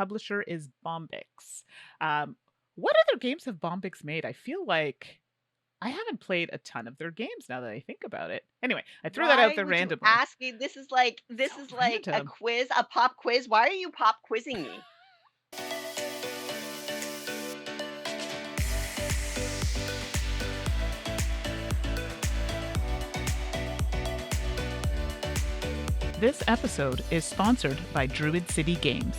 publisher is Bombix. What other games have Bombix made? I feel like I haven't played a ton of their games now that I think about it. Anyway, I threw that out Why there would you randomly. ask me? This So is like a random. quiz, a pop quiz. Why are you pop quizzing me? This episode is sponsored by Druid City Games.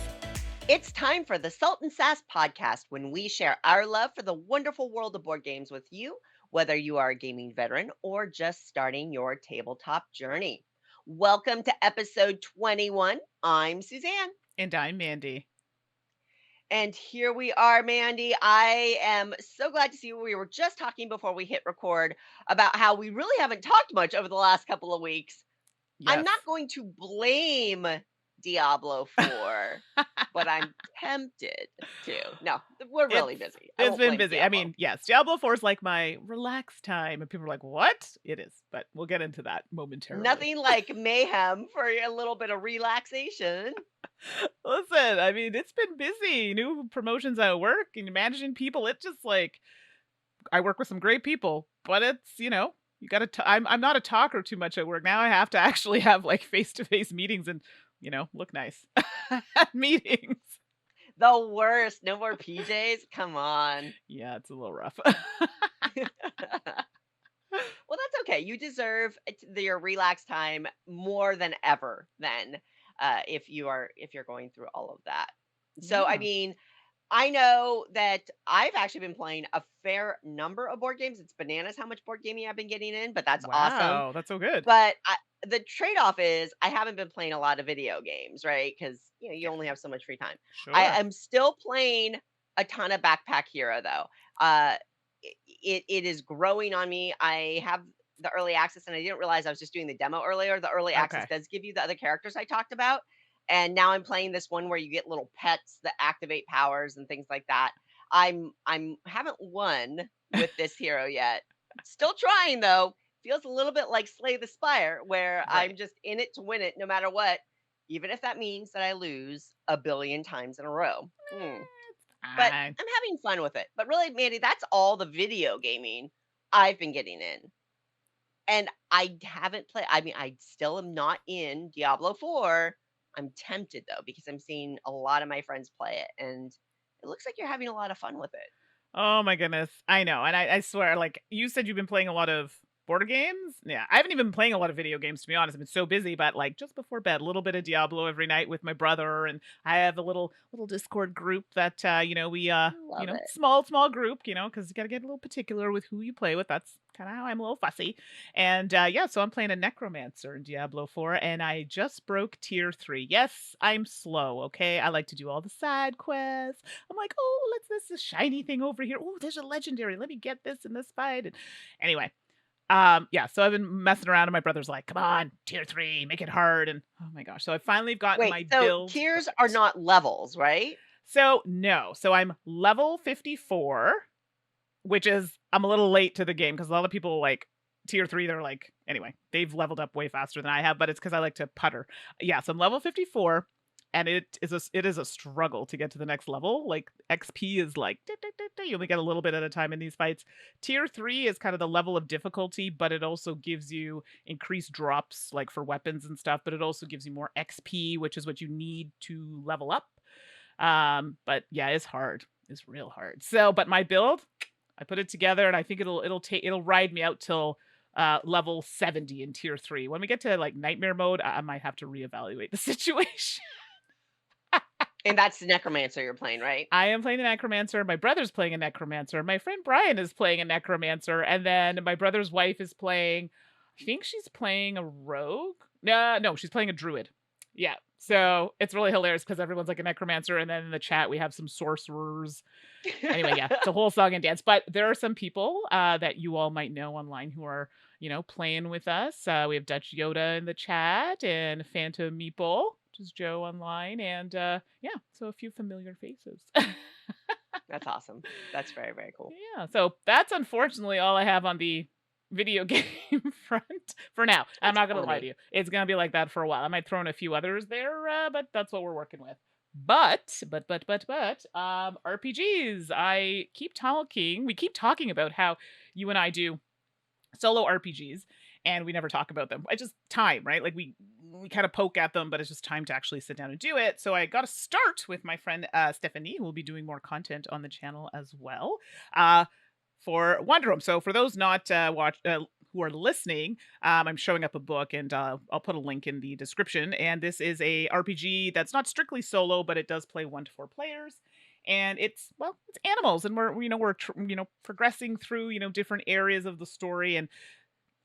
It's time for the Salt and Sass podcast when we share our love for the wonderful world of board games with you, whether you are a gaming veteran or just starting your tabletop journey. Welcome to episode 21. I'm Suzanne. And I'm Mandi. And here we are, Mandi. I am so glad to see you. We were just talking before we hit record about how we really haven't talked much over the last couple of weeks. I'm Yes. not going to blame Diablo 4, but I'm tempted to. No, we're really It's busy. I it's won't been blame busy. I Diablo. mean, yes, Diablo 4 is like my relax time, and people are like, "What?" It is, but we'll get into that momentarily. Nothing like mayhem for a little bit of relaxation. Listen, I mean, it's been busy. New promotions at work and managing people. It's just like I work with some great people, but it's, you got to I'm not a talker too much at work. Now I have to actually have like face-to-face meetings and, look nice at meetings. The worst. No more PJs. Come on. Yeah, it's a little rough. Well, that's okay. You deserve your relaxed time more than ever then if you're going through all of that. So I Yeah. mean, I know that I've actually been playing a fair number of board games. It's bananas how much board gaming I've been getting in, but that's awesome. Wow, that's so good. But the trade-off is I haven't been playing a lot of video games, right? Because you only have so much free time. I Sure. am still playing a ton of Backpack Hero though. Uh, it is growing on me. I have the early access, and I didn't realize I was just doing the demo earlier. The early access Okay. does give you the other characters I talked about, and now I'm playing this one where you get little pets that activate powers and things like that. I'm haven't won with this hero yet. Still trying though. Feels a little bit like Slay the Spire, where Right. I'm just in it to win it no matter what, even if that means that I lose a billion times in a row. But Fine. I'm having fun with it. But really, Mandy, that's all the video gaming I've been getting in. And I haven't played, I mean, I still am not in Diablo 4. I'm tempted though, because I'm seeing a lot of my friends play it. And it looks like you're having a lot of fun with it. Oh my goodness. I know. And I swear, like you said, you've been playing a lot of board games. Yeah. I haven't even been playing a lot of video games, to be honest. I've been so busy, but like just before bed, a little bit of Diablo every night with my brother. And I have a little Discord group that we Love it. small group, because you gotta get a little particular with who you play with. That's kind of how I'm a little fussy. And yeah, so I'm playing a necromancer in Diablo 4, and I just broke tier 3. Yes, I'm slow, okay? I like to do all the side quests. I'm like, oh, this shiny thing over here. Oh, there's a legendary. Let me get this in this fight. And anyway, yeah. So I've been messing around, and my brother's like, "Come on, tier 3, make it hard." And oh my gosh, so I finally gotten Wait, my so build tiers are perfect. not levels, right? So no, so I'm level 54, which is I'm a little late to the game because a lot of people like tier 3. They're like, anyway, they've leveled up way faster than I have, but it's because I like to putter. Yeah, so I'm level 54. And it is a struggle to get to the next level. Like XP is like you only get a little bit at a time in these fights. Tier 3 is kind of the level of difficulty, but it also gives you increased drops like for weapons and stuff, but it also gives you more XP, which is what you need to level up. But yeah, it's hard. It's real hard. So, but my build, I put it together and I think it'll ride me out till level 70 in tier 3. When we get to like nightmare mode, I might have to reevaluate the situation. And that's the Necromancer you're playing, right? I am playing a necromancer. My brother's playing a necromancer. My friend Brian is playing a necromancer, and then my brother's wife is playing. I think she's playing a rogue. No, she's playing a druid. Yeah. So it's really hilarious because everyone's like a necromancer, and then in the chat we have some sorcerers. Anyway, yeah, it's a whole song and dance. But there are some people that you all might know online who are, playing with us. We have Dutch Yoda in the chat and Phantom Meeple, which is Joe online, and yeah, so a few familiar faces. That's awesome. That's very, very cool. Yeah, so that's unfortunately all I have on the video game front for now. I'm That's not gonna lie to funny. you; it's gonna be like that for a while. I might throw in a few others there, but that's what we're working with. RPGs. We keep talking about how you and I do solo RPGs and we never talk about them. It's just time, right? Like we kind of poke at them, but it's just time to actually sit down and do it. So I got to start with my friend Stephanie, who will be doing more content on the channel as well. Uh, for Wonder Room. So for those not who are listening, I'm showing up a book, and I'll put a link in the description. And this is a RPG that's not strictly solo, but it does play 1 to 4 players. And it's animals, and we're progressing through different areas of the story. And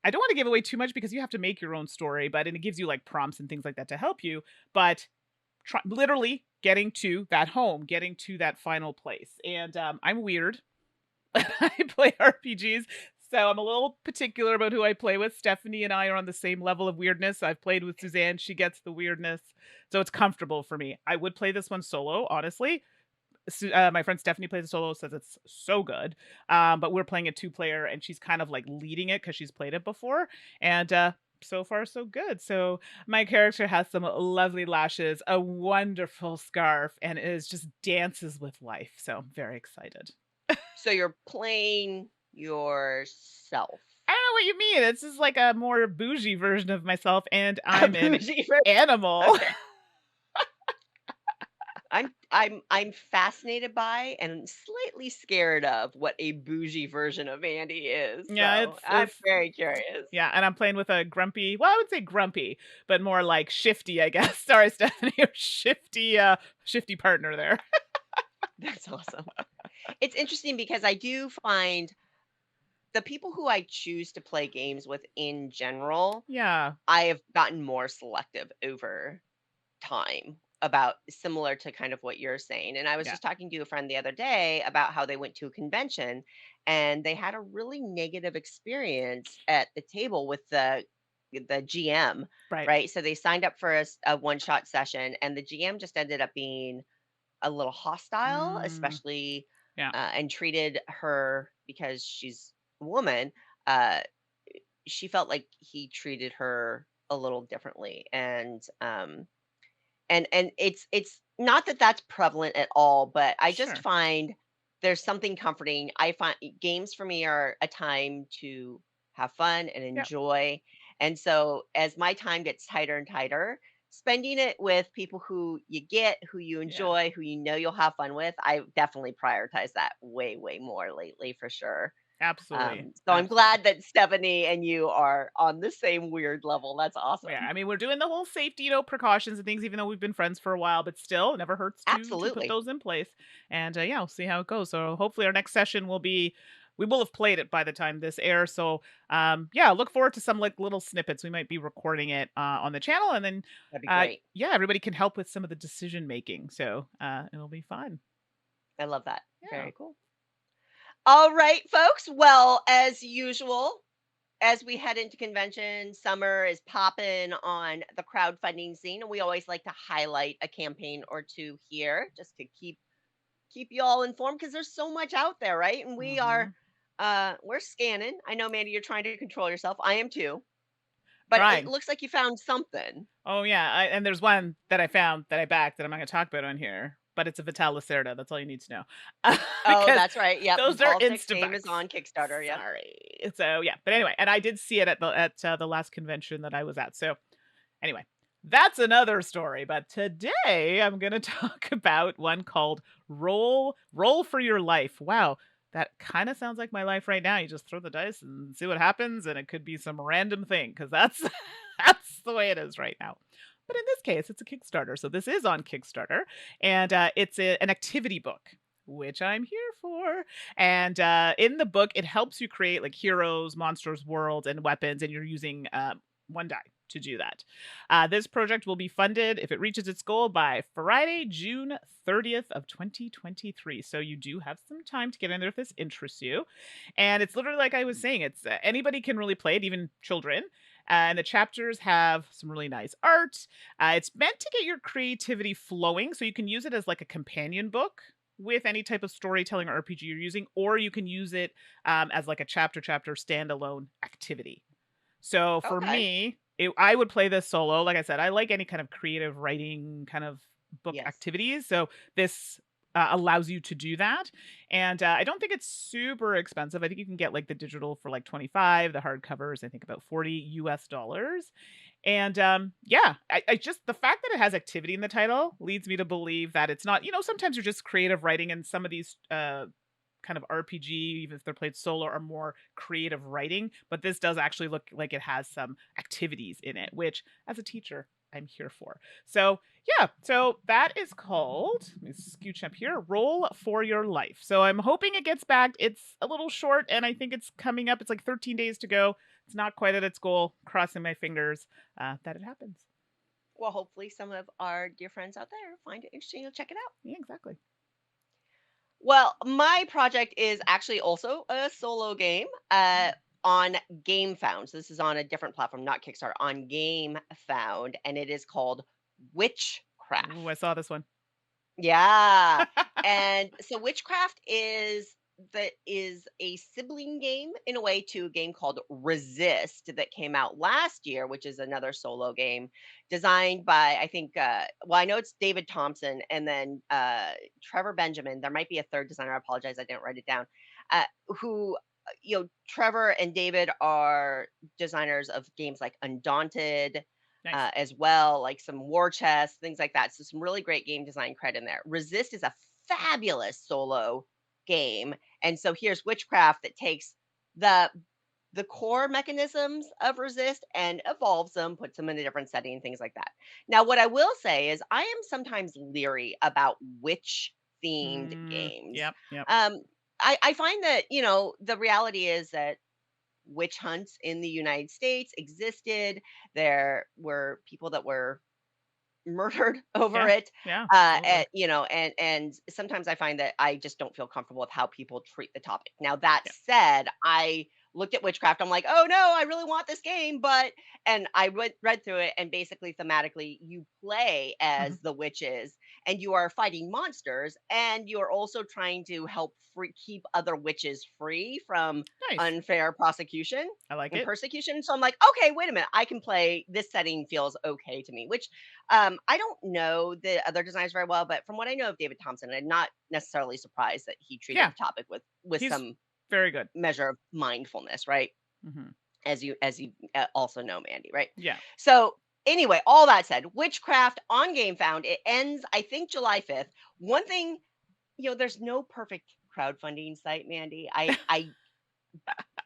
I don't want to give away too much because you have to make your own story, and it gives you like prompts and things like that to help you. But literally getting to that home, getting to that final place. And I'm weird. I play RPGs, so I'm a little particular about who I play with. Stephanie and I are on the same level of weirdness. I've played with Suzanne, she gets the weirdness, so it's comfortable for me. I would play this one solo, honestly. My friend Stephanie plays a solo, says it's so good. But we're playing a 2-player, and she's kind of like leading it because she's played it before. And so far, so good. So my character has some lovely lashes, a wonderful scarf, and just dances with life. So I'm very excited. So you're playing yourself. I don't know what you mean. It's just like a more bougie version of myself, and A I'm an bougie version. animal. Okay. I'm fascinated by and slightly scared of what a bougie version of Mandi is. Yeah, So I'm very curious. yeah, and I'm playing with a grumpy. Well, I would say grumpy, but more like shifty, I guess. Sorry, Stephanie, shifty partner there. That's awesome. It's interesting because I do find the people who I choose to play games with in general, Yeah, I have gotten more selective over time about similar to kind of what you're saying. And I was yeah, just talking to a friend the other day about how they went to a convention and they had a really negative experience at the table with the GM, right. right? So they signed up for a one-shot session and the GM just ended up being a little hostile, Mm, especially yeah, and treated her because she's a woman. Uh, she felt like he treated her a little differently, and it's not that that's prevalent at all, but I just sure. find there's something comforting. I find games for me are a time to have fun and Yeah, enjoy. And so as my time gets tighter and tighter, spending it with people who you get, who you yeah, enjoy, who you know you'll have fun with, I definitely prioritize that way, way more lately for sure. absolutely, So I'm absolutely. glad that Stephanie and you are on the same weird level. That's Yeah, awesome. I mean, we're doing the whole safety, precautions and things, even though we've been friends for a while, but still, it never hurts to put Absolutely. those in place. And yeah, we'll see how it goes. So hopefully, our next session we will have played it by the time this airs. So yeah, look forward to some like little snippets. We might be recording it on the channel, and then That'd be great. yeah, everybody can help with some of the decision making. So it'll be fun. I love that. Yeah. Very cool. All right, folks. Well, as usual, as we head into convention, summer is popping on the crowdfunding scene, and we always like to highlight a campaign or two here just to keep you all informed because there's so much out there, right? And Hmm. we're scanning. I know, Mandy, you're trying to control yourself. I am too. But it Trying. looks like you found something. Oh yeah, and there's one that I found that I backed that I'm not going to talk about on here, but it's a Vital Lacerda. That's all you need to know, Oh, because that's right. Yep, the those are politics game is Instabucks. on Kickstarter. Yep. Sorry. So yeah, but anyway, and I did see it at the last convention that I was at. So anyway, that's another story. But today I'm going to talk about one called Roll for Your Life. Wow. That kind of sounds like my life right now. You just throw the dice and see what happens, and it could be some random thing because that's that's the way it is right now. But in this case, it's a Kickstarter. So this is on Kickstarter, and it's an activity book, which I'm here for. And in the book, it helps you create like heroes, monsters, worlds, and weapons, and you're using one die to do that. This project will be funded if it reaches its goal by Friday, June 30th of 2023. So you do have some time to get in there if this interests you. And it's literally like I was saying, it's anybody can really play it, even children. And the chapters have some really nice art. It's meant to get your creativity flowing, so you can use it as like a companion book with any type of storytelling or RPG you're using, or you can use it as like a chapter standalone activity. So for Okay. me, I would play this solo. Like I said, I like any kind of creative writing kind of book Yes. activities. So this allows you to do that. And I don't think it's super expensive. I think you can get like the digital for like 25, the hardcovers, I think about 40 US dollars. And yeah, I just the fact that it has activity in the title leads me to believe that it's not, sometimes you're just creative writing and some of these kind of RPG, even if they're played solo, are more creative writing. But this does actually look like it has some activities in it, which as a teacher, I'm here for. So yeah, so that is called, let me scooch up here, Roll for Your Life. So I'm hoping it gets back. It's a little short and I think it's coming up. It's like 13 days to go. It's not quite at its goal. Crossing my fingers that it happens. Well, hopefully some of our dear friends out there find it interesting. You'll check it out. Yeah, exactly. Well, my project is actually also a solo game on GameFound. So this is on a different platform, not Kickstarter, on GameFound, and it is called Ooh, I Witchcraft. saw this one. Yeah. And so Witchcraft is a sibling game in a way to a game called Resist that came out last year, which is another solo game designed by I think well I know it's David Thompson and then Trevor Benjamin. There might be a third designer. I apologize, I didn't write it down. Who Trevor and David are designers of games like Undaunted, Nice. as well, like some war chess, things like that. So some really great game design credit in there. Resist is a fabulous solo game, and so here's Witchcraft that takes the the core mechanisms of Resist and evolves them, puts them in a different setting, things like that. Now, what I will say is I am sometimes leery about witch themed games. Yep, yep. Um, I find that the reality is that witch hunts in the United States existed. There were people that were murdered over Yeah, it. yeah, absolutely. And sometimes I find that I just don't feel comfortable with how people treat the topic. Now that Yeah. said, I looked at witchcraft. I'm like, oh no, I really want this game, but and I read through it, and basically thematically, you play Mhm. as the witches, and you are fighting monsters, and you are also trying to help keep other witches free from Nice. unfair prosecution I like and it. persecution. So I'm like, okay, wait a minute, I can play. This setting feels okay to me, which I don't know the other designers very well, but from what I know of David Thompson, I'm not necessarily surprised that he treated Yeah, the topic with he's some very good. measure of mindfulness, right? Mhm. As you also know, Mandy, right? Yeah. So anyway, all that said, Witchcraft on GameFound, it ends I think July 5th. One thing, there's no perfect crowdfunding site, Mandy. I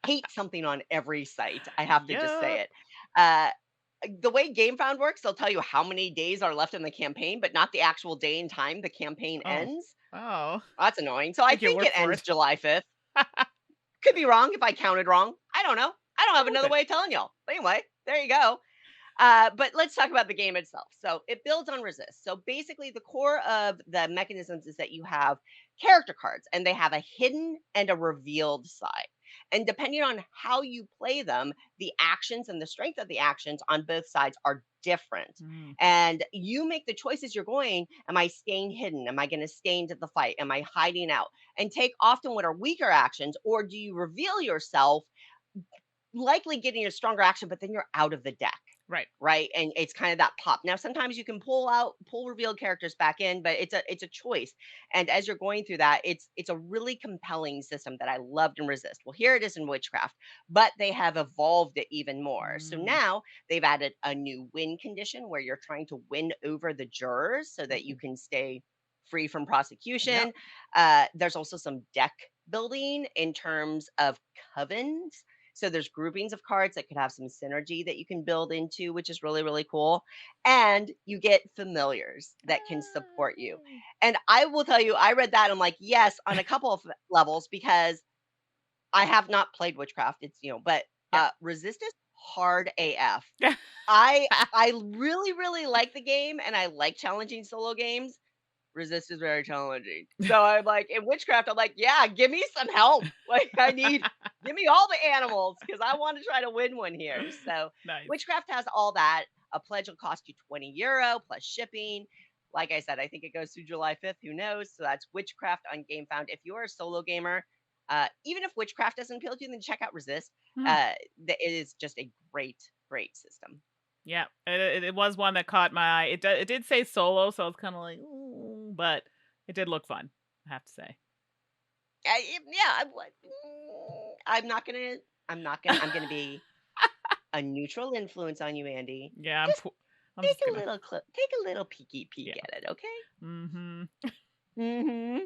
hate something on every site. I have to just say Yep. it. The way GameFound works, they'll tell you how many days are left in the campaign, but not the actual day and time the campaign Oh. ends. Oh. That's annoying. So I Take your think word it for ends it. July 5th. Could be wrong if I counted wrong. I don't know. I don't have Go with another it. way of telling y'all. But anyway, there you go. But let's talk about the game itself. So it builds on resist. So basically, the core of the mechanisms is that you have character cards, and they have a hidden and a revealed side. And depending on how you play them, the actions and the strength of the actions on both sides are different. Mm. And you make the choices you're going. Am I staying hidden? Am I going to stay into the fight? Am I hiding out? And take often what are weaker actions, or do you reveal yourself, likely getting a stronger action, but then you're out of the deck, Right. right? And it's kind of that pop. Now, sometimes you can pull revealed characters back in, but it's a choice. And as you're going through that, it's a really compelling system that I loved in Resist. Well, here it is in Witchcraft, but they have evolved it even more. So Mm. now they've added a new win condition where you're trying to win over the jurors so that you Ooh. can stay free from Yep. prosecution. There's also some deck building in terms of covens, so there's groupings of cards that could have some synergy that you can build into, which is really, really cool. And you get familiars that can support you. And I will tell you, I read that. I'm like, yes, on a couple of levels, because I have not played Witchcraft. But Yep. Resist is hard AF. Yeah. I really, really like the game, and I like challenging solo games. Resist is very challenging. So I'm like, in Witchcraft, I'm like, yeah, give me some help. Like, give me all the animals because I want to try to win one here. So Nice. Witchcraft has all that. A pledge will cost you €20 plus shipping. Like I said, I think it goes through July 5th. Who knows? So that's Witchcraft on GameFound. If you're a solo gamer, even if Witchcraft doesn't appeal to you, then check out Resist. Mhm. It is just a great, great system. Yeah, it was one that caught my eye. It did say solo, so it's kind of like, ooh, but it did look fun, I have to say. Yeah, I'm not gonna. I'm gonna be a neutral influence on you, Andy. Yeah, Just I'm just gonna. take a little peeky peek Yeah. at it, okay? Mm-hmm. Hmm.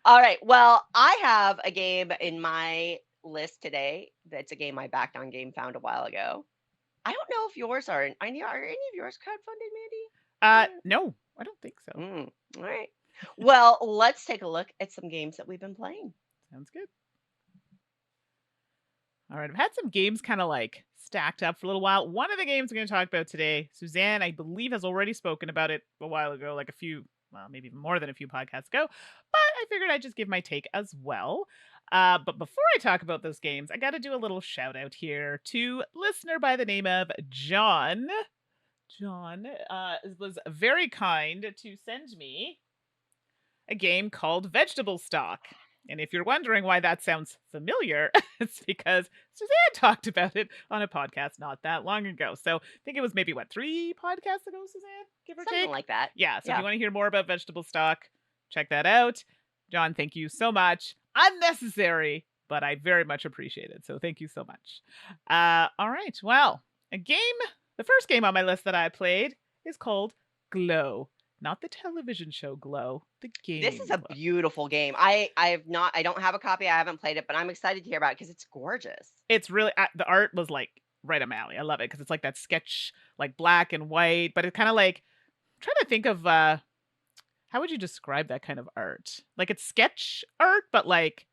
All right. Well, I have a game in my list today. That's a game I backed on Game Found a while ago. I don't know if yours are. Are any of yours crowdfunded, Mandy? No, I don't think so. All right. Well, let's take a look at some games that we've been playing. Sounds good. All right, I've had some games kind of like stacked up for a little while. One of the games I'm going to talk about today, Suzanne, I believe, has already spoken about it a while ago, like a few, well, maybe even more than a few podcasts ago. But I figured I'd just give my take as well. But before I talk about those games, I got to do a little shout out here to listener by the name of John. John was very kind to send me a game called Vegetable Stock. And if you're wondering why that sounds familiar, it's because Suzanne talked about it on a podcast not that long ago. So I think it was maybe, 3 podcasts ago, Suzanne? Give or Something take? like that. Yeah, so if Yeah. you want to hear more about Vegetable Stock, check that out. John, thank you so much. Unnecessary, but I very much appreciate it. So thank you so much. All right, well, the first game on my list that I played is called Glow. Not the television show Glow, the game. This is a Glow. beautiful game. I don't have a copy. I haven't played it, but I'm excited to hear about it because it's gorgeous. It's really the art was like right up my alley. I love it because it's like that sketch, like black and white, but it's kind of like I'm trying to think of how would you describe that kind of art? Like it's sketch art, but like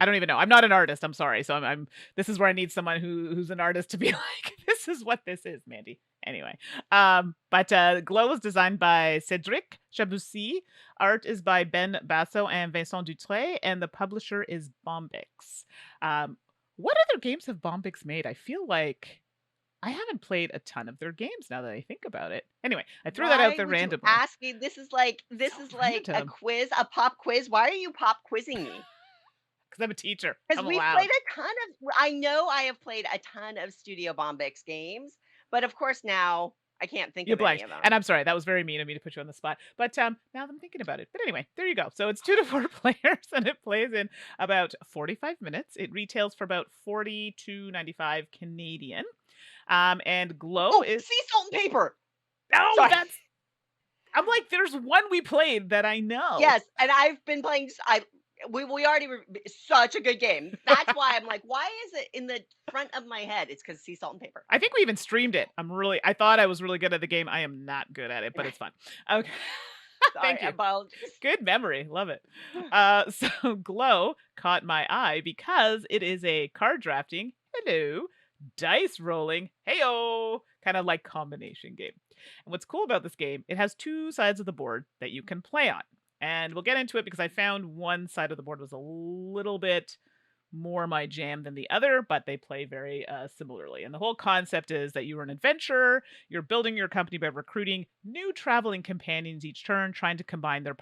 I don't even know. I'm not an artist. I'm sorry. So I'm this is where I need someone who's an artist to be like, this is what this is, Mandi. Anyway, but Glow was designed by Cédric Chaboussi. Art is by Ben Basso and Vincent Dutré, and the publisher is Bombix. What other games have Bombix made? I feel like I haven't played a ton of their games now that I think about it. Anyway, I threw that out Why there would you randomly. ask me? This is like a Random. quiz, a pop quiz. Why are you pop quizzing me? Because I'm a teacher. Because I'm we've allowed. played a ton of. I know I have played a ton of Studio Bombix games, but of course now I can't think You of any blanked. of them. And I'm sorry, that was very mean of me to put you on the spot. But now that I'm thinking about it. But anyway, there you go. So it's 2 to 4 players and it plays in about 45 minutes. It retails for about $42.95 Canadian. And Glow Oh, is sea salt and paper. Oh, Sorry. I'm like, there's one we played that I know. Yes, and I've been playing. We already such a good game. That's why I'm like, why is it in the front of my head? It's because sea salt and paper. I think we even streamed it. I thought I was really good at the game. I am not good at it, but it's fun. Okay. Thank you. Good memory. Love it. So Glow caught my eye because it is a card drafting, hello, dice rolling, heyo, kind of like combination game. And what's cool about this game, it has 2 sides of the board that you can play on. And we'll get into it because I found one side of the board was a little bit more my jam than the other, but they play very similarly. And the whole concept is that you're an adventurer, you're building your company by recruiting new traveling companions each turn, trying to combine their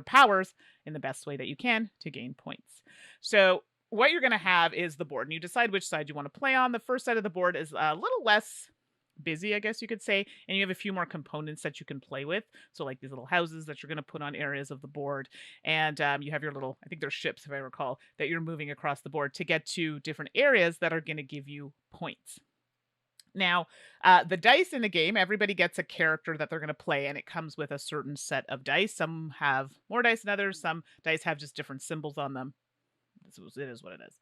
powers in the best way that you can to gain points. So what you're going to have is the board, and you decide which side you want to play on. The first side of the board is a little less busy, I guess you could say, and you have a few more components that you can play with. So like these little houses that you're going to put on areas of the board, and you have your little, I think they're ships if I recall, that you're moving across the board to get to different areas that are going to give you points. Now, the dice in the game, everybody gets a character that they're going to play, and it comes with a certain set of dice. Some have more dice than others. Some dice have just different symbols on them. It is what it is.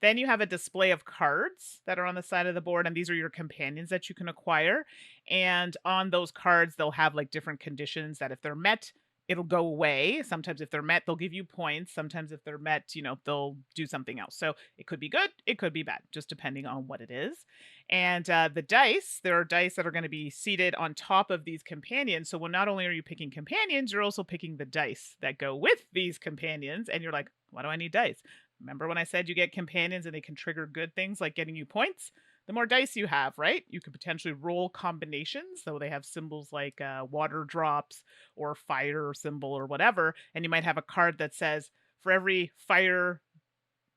Then you have a display of cards that are on the side of the board, and these are your companions that you can acquire. And on those cards, they'll have like different conditions that if they're met, it'll go away. Sometimes if they're met, they'll give you points. Sometimes if they're met, they'll do something else. So it could be good, it could be bad, just depending on what it is. And the dice, there are dice that are going to be seated on top of these companions. So not only are you picking companions, you're also picking the dice that go with these companions. And you're like, why do I need dice? Remember when I said you get companions and they can trigger good things like getting you points? The more dice you have, right? You could potentially roll combinations. So they have symbols like water drops or fire symbol or whatever. And you might have a card that says, for every fire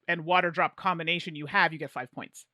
and water drop combination you have, you get 5 points.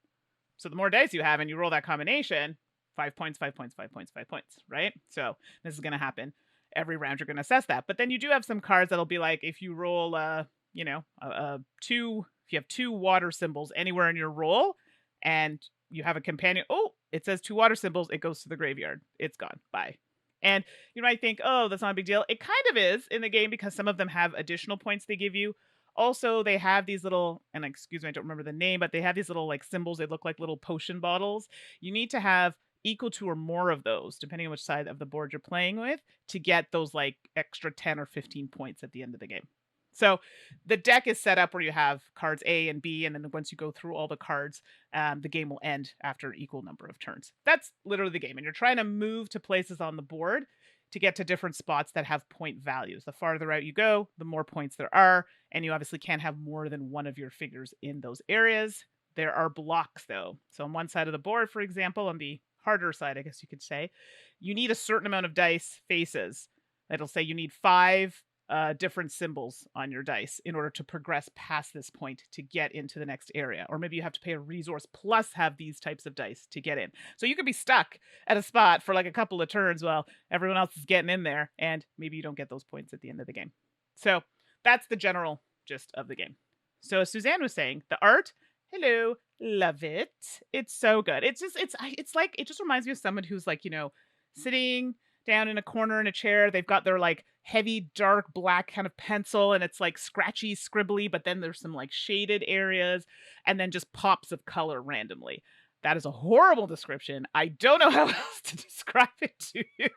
So the more dice you have and you roll that combination, 5 points, 5 points, 5 points, 5 points, right? So this is going to happen every round. You're going to assess that. But then you do have some cards that'll be like, if you roll, if you have 2 water symbols anywhere in your roll and you have a companion, oh, it says 2 water symbols, it goes to the graveyard. It's gone. Bye. And you might think, oh, that's not a big deal. It kind of is in the game because some of them have additional points they give you. Also, they have these little, and excuse me, I don't remember the name, but they have these little like symbols. They look like little potion bottles. You need to have equal to or more of those, depending on which side of the board you're playing with, to get those like extra 10 or 15 points at the end of the game. So the deck is set up where you have cards A and B, and then once you go through all the cards, the game will end after an equal number of turns. That's literally the game, and you're trying to move to places on the board to get to different spots that have point values. The farther out you go, the more points there are, and you obviously can't have more than one of your figures in those areas. There are blocks, though. So on one side of the board, for example, on the harder side, I guess you could say, you need a certain amount of dice faces. It'll say you need 5 different symbols on your dice in order to progress past this point to get into the next area. Or maybe you have to pay a resource plus have these types of dice to get in. So you could be stuck at a spot for like a couple of turns while everyone else is getting in there, and maybe you don't get those points at the end of the game. So that's the general gist of the game. So as Suzanne was saying, the art, hello, love it. It's so good. It's like, it just reminds me of someone who's like, sitting down in a corner in a chair. They've got their like heavy, dark black kind of pencil, and it's like scratchy, scribbly, but then there's some like shaded areas and then just pops of color randomly. That is a horrible description. I don't know how else to describe it to you.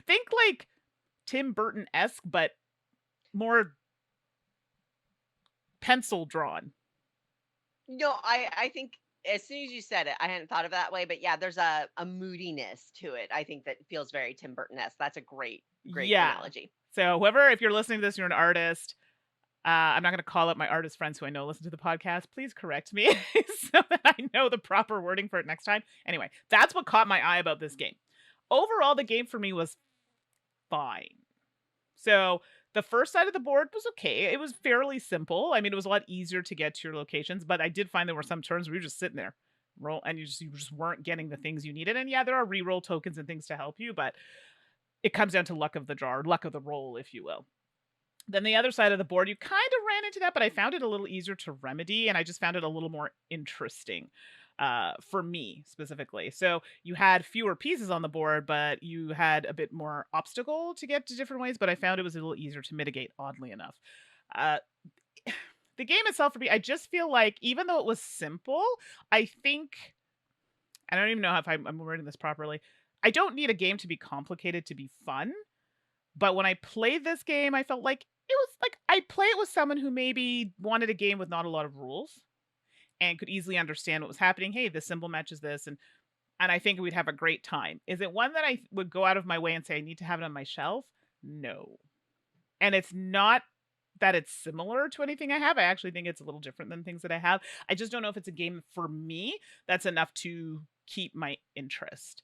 Think like Tim Burton-esque, but more pencil drawn. No, I think as soon as you said it, I hadn't thought of it that way, but yeah, there's a moodiness to it. I think that feels very Tim Burton-esque. That's a great Yeah. analogy. So whoever, if you're listening to this, you're an artist. I'm not going to call up my artist friends who I know listen to the podcast. Please correct me so that I know the proper wording for it next time. Anyway, that's what caught my eye about this game. Overall, the game for me was fine. So the first side of the board was okay. It was fairly simple. I mean, it was a lot easier to get to your locations, but I did find there were some turns where you were just sitting there, roll, and you just weren't getting the things you needed. And yeah, there are reroll tokens and things to help you, but it comes down to luck of the draw, or luck of the roll, if you will. Then the other side of the board, you kind of ran into that, but I found it a little easier to remedy, and I just found it a little more interesting for me specifically. So you had fewer pieces on the board, but you had a bit more obstacle to get to different ways, but I found it was a little easier to mitigate, oddly enough. The game itself for me, I just feel like, even though it was simple, I don't even know if I'm wording this properly. I don't need a game to be complicated to be fun. But when I played this game, I felt like it was like I'd play it with someone who maybe wanted a game with not a lot of rules and could easily understand what was happening. Hey, this symbol matches this, and I think we'd have a great time. Is it one that I would go out of my way and say I need to have it on my shelf? No. And it's not that it's similar to anything I have. I actually think it's a little different than things that I have. I just don't know if it's a game for me that's enough to keep my interest.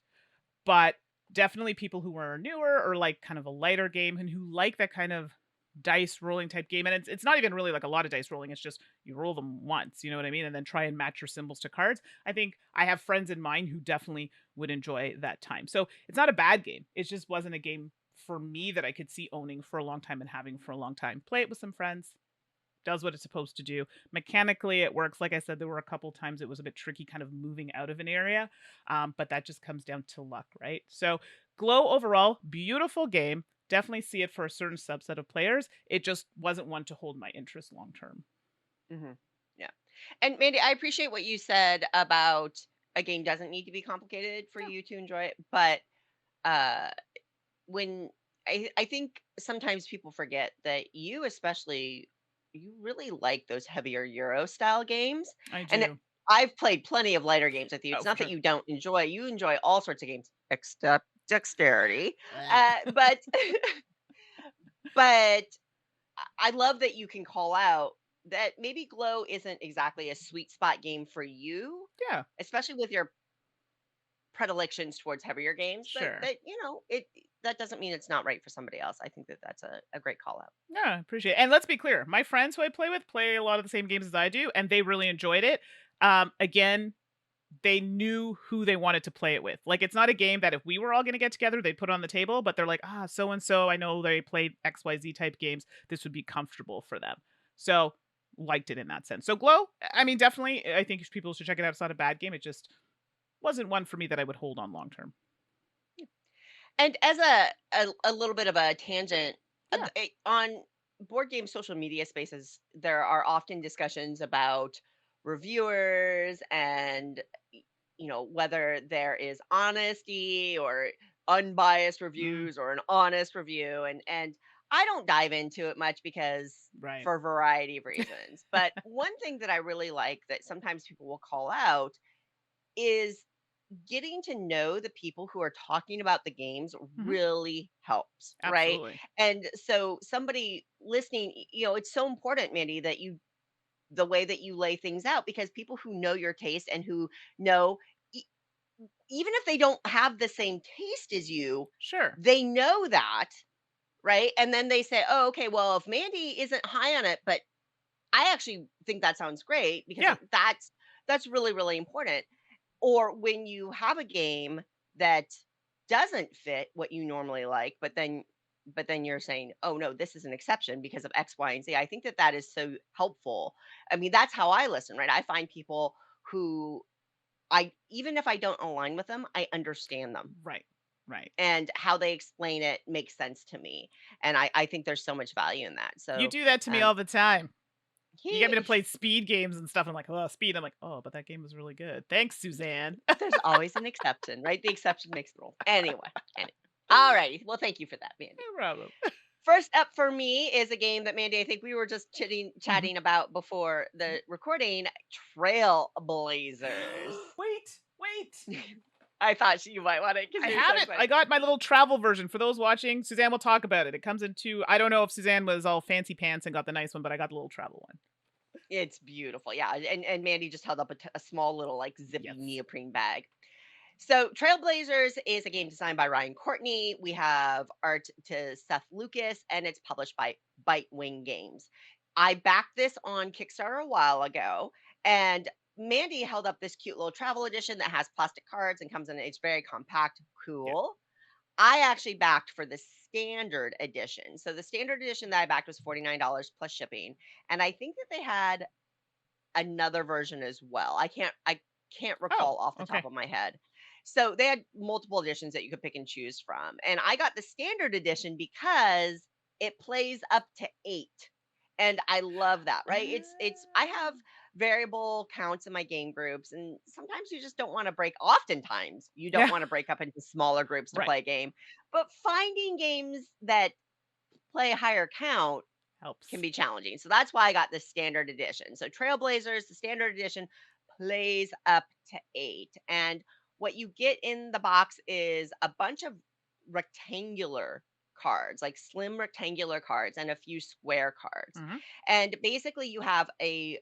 But definitely people who are newer or like kind of a lighter game and who like that kind of dice rolling type game. And it's not even really like a lot of dice rolling. It's just you roll them once, you know what I mean? And then try and match your symbols to cards. I think I have friends in mind who definitely would enjoy that time. So it's not a bad game. It just wasn't a game for me that I could see owning for a long time and having for a long time. Play it with some friends. Does what it's supposed to do. Mechanically, it works. Like I said, there were a couple times it was a bit tricky kind of moving out of an area, but that just comes down to luck, right? So Glow overall, beautiful game. Definitely see it for a certain subset of players. It just wasn't one to hold my interest long term. Mm-hmm. Yeah. And Mandy, I appreciate what you said about a game doesn't need to be complicated for Yeah. you to enjoy it. But uh, when I think sometimes people forget that you especially, you really like those heavier Euro style games. I And do. I've played plenty of lighter games with you. It's Oh, for not that sure. you don't enjoy, you enjoy all sorts of games except dexterity. But but I love that you can call out that maybe Glow isn't exactly a sweet spot game for you, Yeah, especially with your predilections towards heavier games. But sure. it that doesn't mean it's not right for somebody else. I think that that's a great call out. Yeah, appreciate it. And let's be clear, my friends who I play with play a lot of the same games as I do, and they really enjoyed it. Again, they knew who they wanted to play it with. Like, it's not a game that if we were all gonna get together, they'd put it on the table, but they're like, "Ah, so and so, I know they played XYZ type games. This would be comfortable for them." So, liked it in that sense. So, Glow, I mean, definitely, I think people should check it out. It's not a bad game. It just wasn't one for me that I would hold on long term. And as a little bit of a tangent, Yeah. on board game social media spaces, there are often discussions about reviewers and whether there is honesty or unbiased Mm, reviews or an honest review, and I don't dive into it much because right. for a variety of reasons. But one thing that I really like that sometimes people will call out is getting to know the people who are talking about the games Mhm. really helps, right? Absolutely. And so somebody listening, it's so important, Mandy, that the way that you lay things out, because people who know your taste and who know e- even if they don't have the same taste as you, Sure. they know that, right? And then they say, "Oh, okay, well, if Mandy isn't high on it, but I actually think that sounds great because Yeah. that's really really important." Or when you have a game that doesn't fit what you normally like, but then you're saying, "Oh no, this is an exception because of X, Y, and Z." I think that that is so helpful. I mean, that's how I listen, right? I find people who I even if I don't align with them, I understand them. Right. Right. And how they explain it makes sense to me. And I think there's so much value in that. You So do that to me um all the time. You get me to he play speed games and stuff. I'm like, oh, speed. I'm like, oh, but that game was really good. Thanks, Suzanne. there's always an exception, right? The exception makes the rule. Anyway. All righty. Well, thank you for that, Mandy. No problem. First up for me is a game that Mandy, I think we were just Mhm. chatting about before the recording, Trailblazers. Wait, wait. I thought you might want it because I you're so have it. I excited. got my little travel version for those watching. Suzanne will talk about it. It comes in two. I don't know if Suzanne was all fancy pants and got the nice one, but I got the little travel one. It's beautiful. Yeah. And Mandy just held up a small little like zippy Yes. neoprene bag. So, Trailblazers is a game designed by Ryan Courtney. We have art to Seth Lucas, and it's published by Bite Wing Games. I backed this on Kickstarter a while ago, and Mandy held up this cute little travel edition that has plastic cards and comes in. It's very compact, Yeah. cool. I actually backed for the standard edition. So the standard edition that I backed was $49 plus shipping, and I think that they had another version as well. I can't Oh, recall off the top okay. of my head. So they had multiple editions that you could pick and choose from. And I got the standard edition because it plays up to 8. And I love that, right? It's I have variable counts in my game groups, and sometimes you just don't want to break oftentimes you don't Yeah. want to break up into smaller groups to Right. play a game. But finding games that play a higher count can Helps. be challenging. So that's why I got the standard edition. So Trailblazers, the standard edition, plays up to 8. And what you get in the box is a bunch of rectangular cards, like slim rectangular cards and a few square cards. Hmm. And basically you have a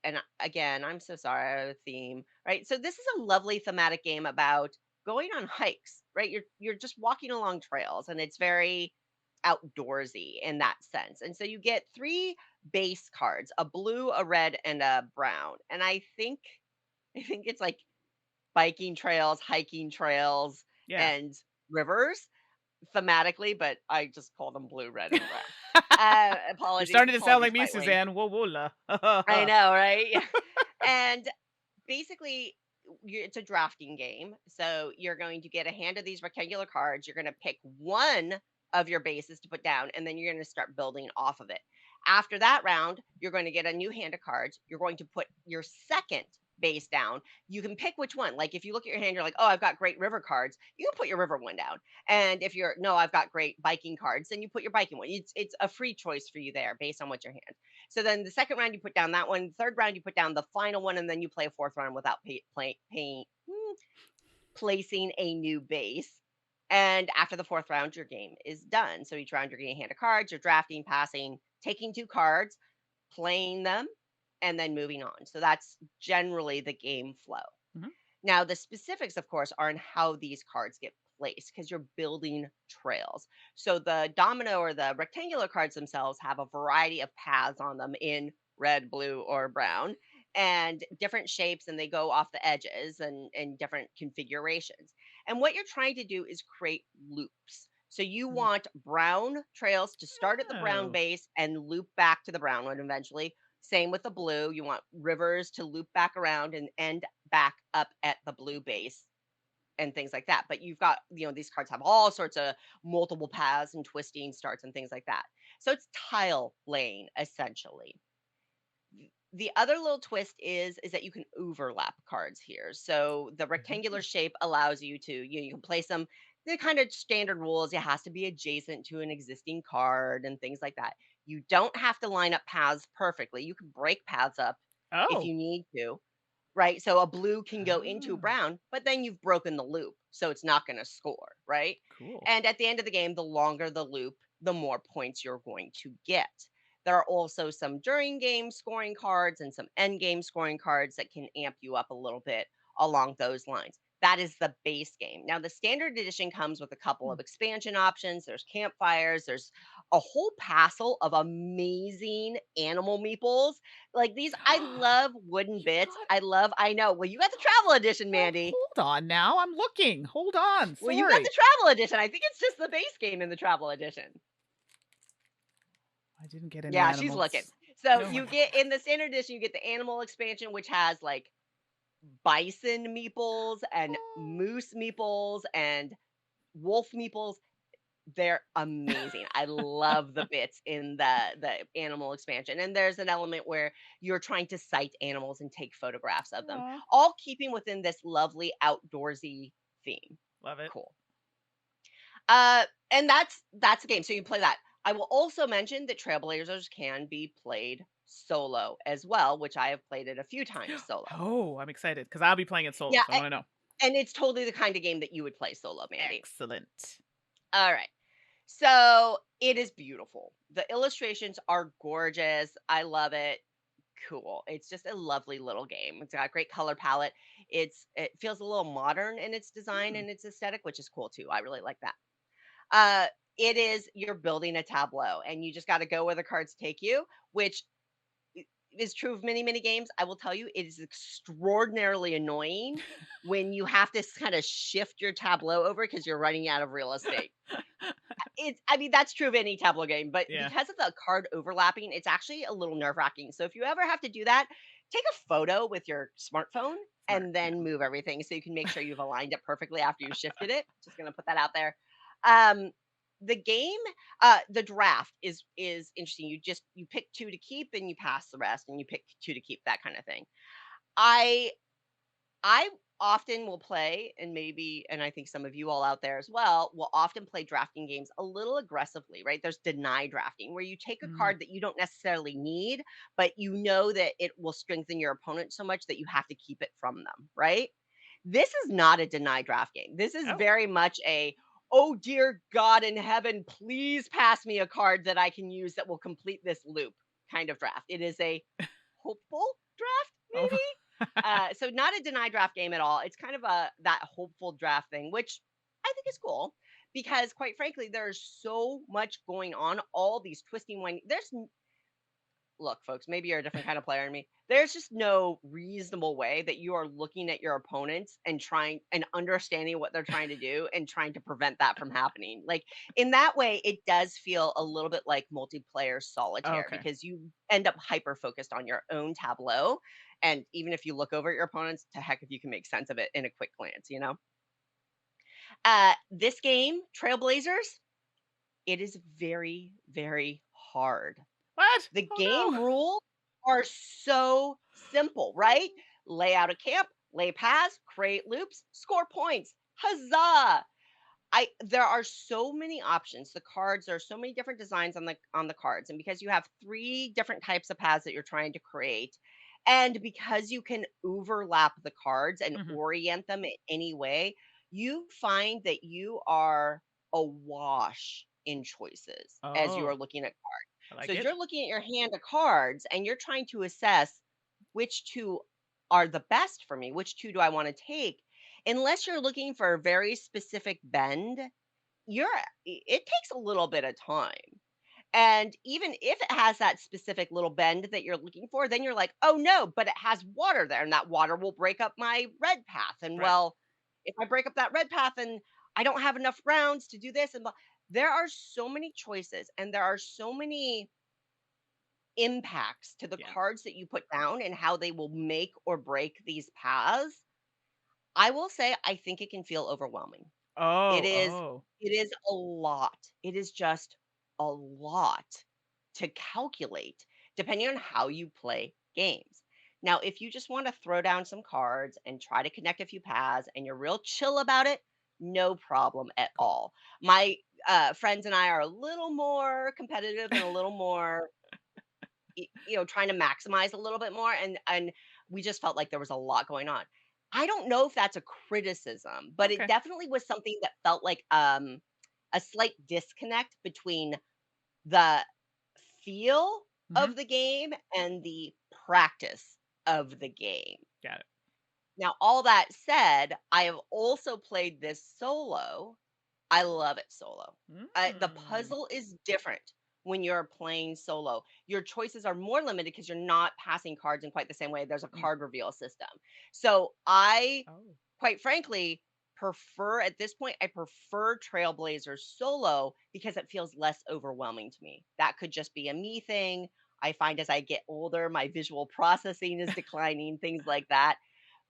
and again, I'm so sorry, I have a theme, right? So this is a lovely thematic game about going on hikes, right? You're just walking along trails and it's very outdoorsy in that sense. And so you get 3 base cards, a blue, a red, and a brown. And I think it's like biking trails, hiking trails, Yeah. and rivers thematically, but I just call them blue, red, and brown. You're starting to sound Apologies, like me, White Wing. Suzanne. Whoa, whoa, I la. know, right? And basically, it's a drafting game. So you're going to get a hand of these rectangular cards. You're going to pick one of your bases to put down, and then you're going to start building off of it. After that round, you're going to get a new hand of cards. You're going to put your second base down. You can pick which one. Like if you look at your hand, you're like, oh, I've got great river cards. You can put your river one down. And if you're no, I've got great biking cards, then you put your biking one. It's a free choice for you there based on what your hand. So then the second round you put down that one, third round you put down the final one, and then you play a fourth round without placing a new base. And after the fourth round, your game is done. So each round you're getting a hand of cards, you're drafting, passing, taking 2 cards, playing them, and then moving on. So that's generally the game flow. Mhm. Now, the specifics, of course, are in how these cards get placed because you're building trails. So the domino or the rectangular cards themselves have a variety of paths on them in red, blue, or brown. and different shapes, and they go off the edges and different configurations. And what you're trying to do is create loops. So you Mm. want brown trails to start at the brown Oh. base and loop back to the brown one eventually. Same with the blue. You want rivers to loop back around and end back up at the blue base and things like that. But you've got, these cards have all sorts of multiple paths and twisting starts and things like that. So it's tile laying essentially. The other little twist is that you can overlap cards here. So the rectangular Mhm. shape allows you to you can place them. The kind of standard rules, it has to be adjacent to an existing card and things like that. You don't have to line up paths perfectly. You can break paths up if Oh. you need to, right? So a blue can go into Oh. brown, but then you've broken the loop, so it's not going to score, right? Cool. And at the end of the game, the longer the loop, the more points you're going to get. There are also some during game scoring cards and some end game scoring cards that can amp you up a little bit along those lines. That is the base game. Now, the standard edition comes with a couple Hmm. of expansion options. There's campfires, there's a whole passel of amazing animal meeples. Like these, I love wooden You bits. got I know. Well, you got the travel edition, well, Mandy. hold on now. I'm looking. Hold on. Well, you got Sorry. the travel edition. I think it's just the base game in the travel edition. I didn't get any Yeah, she's looking. animals. So No you animals. get in the standard edition, you get the animal expansion, which has like bison meeples and Oh. moose meeples and wolf meeples. They're amazing. I love the bits in the animal expansion. And there's an element where you're trying to sight animals and take photographs of them, Aw. all keeping within this lovely outdoorsy theme. Love it. Cool. And that's the game. So you play that. I will also mention that Trailblazers can be played solo as well, which I have played it a few times solo. Oh, I'm excited because I'll be playing it solo, Yeah, so I want to know. and it's totally the kind of game that you would play solo, Mandy. Excellent. All right. So it is beautiful. The illustrations are gorgeous. I love it. Cool. It's just a lovely little game. It's got a great color palette. It feels a little modern in its design Hmm. and its aesthetic, which is cool too. I really like that. Uh, it is you're building a tableau and you just got to go where the cards take you, which is true of many, many games. I will tell you, it is extraordinarily annoying when you have to kind of shift your tableau over because you're running out of real estate. I mean, that's true of any tableau game, but Yeah. because of the card overlapping, it's actually a little nerve-wracking. So if you ever have to do that, take a photo with your smartphone Smart. and then Yeah. move everything so you can make sure you've aligned it perfectly after you shifted it. Just gonna put that out there. Um, the game, the draft is interesting. You pick two to keep and you pass the rest, and you pick two to keep, that kind of thing. I I often will play, and I think some of you all out there as well will often play drafting games a little aggressively, right? There's deny drafting, where you take a Mm. card that you don't necessarily need, but you know that it will strengthen your opponent so much that you have to keep it from them, right? This is not a deny draft game. This is Oh. very much a, oh dear God in heaven, please pass me a card that I can use that will complete this loop kind of draft. It is a hopeful draft, Oh. maybe. So not a deny draft game at all. It's kind of a that hopeful draft thing, which I think is cool because quite frankly, there's so much going on. All these twisting winding. Look, folks, maybe you're a different kind of player than me. There's just no reasonable way that you are looking at your opponents and trying and understanding what they're trying to do and trying to prevent that from happening. Like in that way, it does feel a little bit like multiplayer solitaire Okay. because you end up hyper focused on your own tableau. And even if you look over at your opponents, to heck if you can make sense of it in a quick glance, you know? This game, Trailblazers, it is very, very hard. What? The Oh game rules are so simple, right? Lay out a camp, lay paths, create loops, score points. Huzzah! There are so many options. The cards, there are so many different designs on the cards. And because you have three different types of paths that you're trying to create, and because you can overlap the cards and no. Hmm. orient them in any way, you find that you are awash in choices as you are Oh, looking at. I So like it. you're looking at your hand of cards and you're trying to assess which two are the best for me, which two do I want to take? Unless you're looking for a very specific bend, it takes a little bit of time. And even if it has that specific little bend that you're looking for, then you're like, "Oh, no, but it has water there, and that water will break up my red path, and, Right. well, if I break up that red path and I don't have enough rounds to do this and blah." There are so many choices, and there are so many impacts to the Yeah. cards that you put down and how they will make or break these paths. I will say I think it can feel overwhelming. It Oh, is oh. it is a lot. It is just a lot to calculate depending on how you play games. Now, if you just want to throw down some cards and try to connect a few paths and you're real chill about it, no problem at Cool. all. My friends and I are a little more competitive and a little more trying to maximize a little bit more, and we just felt like there was a lot going on. I don't know if that's a criticism, but it Okay. definitely was something that felt like a slight disconnect between the feel Mhm. of the game and the practice of the game. Got it. Now, all that said, I have also played this solo. I love it solo. The Mm. puzzle is different when you're playing solo. Your choices are more limited because you're not passing cards in quite the same way. There's a Mm. card reveal system. So I, Oh. quite frankly, at this point, I prefer Trailblazers solo because it feels less overwhelming to me. That could just be a me thing. I find as I get older, my visual processing is declining, things like that.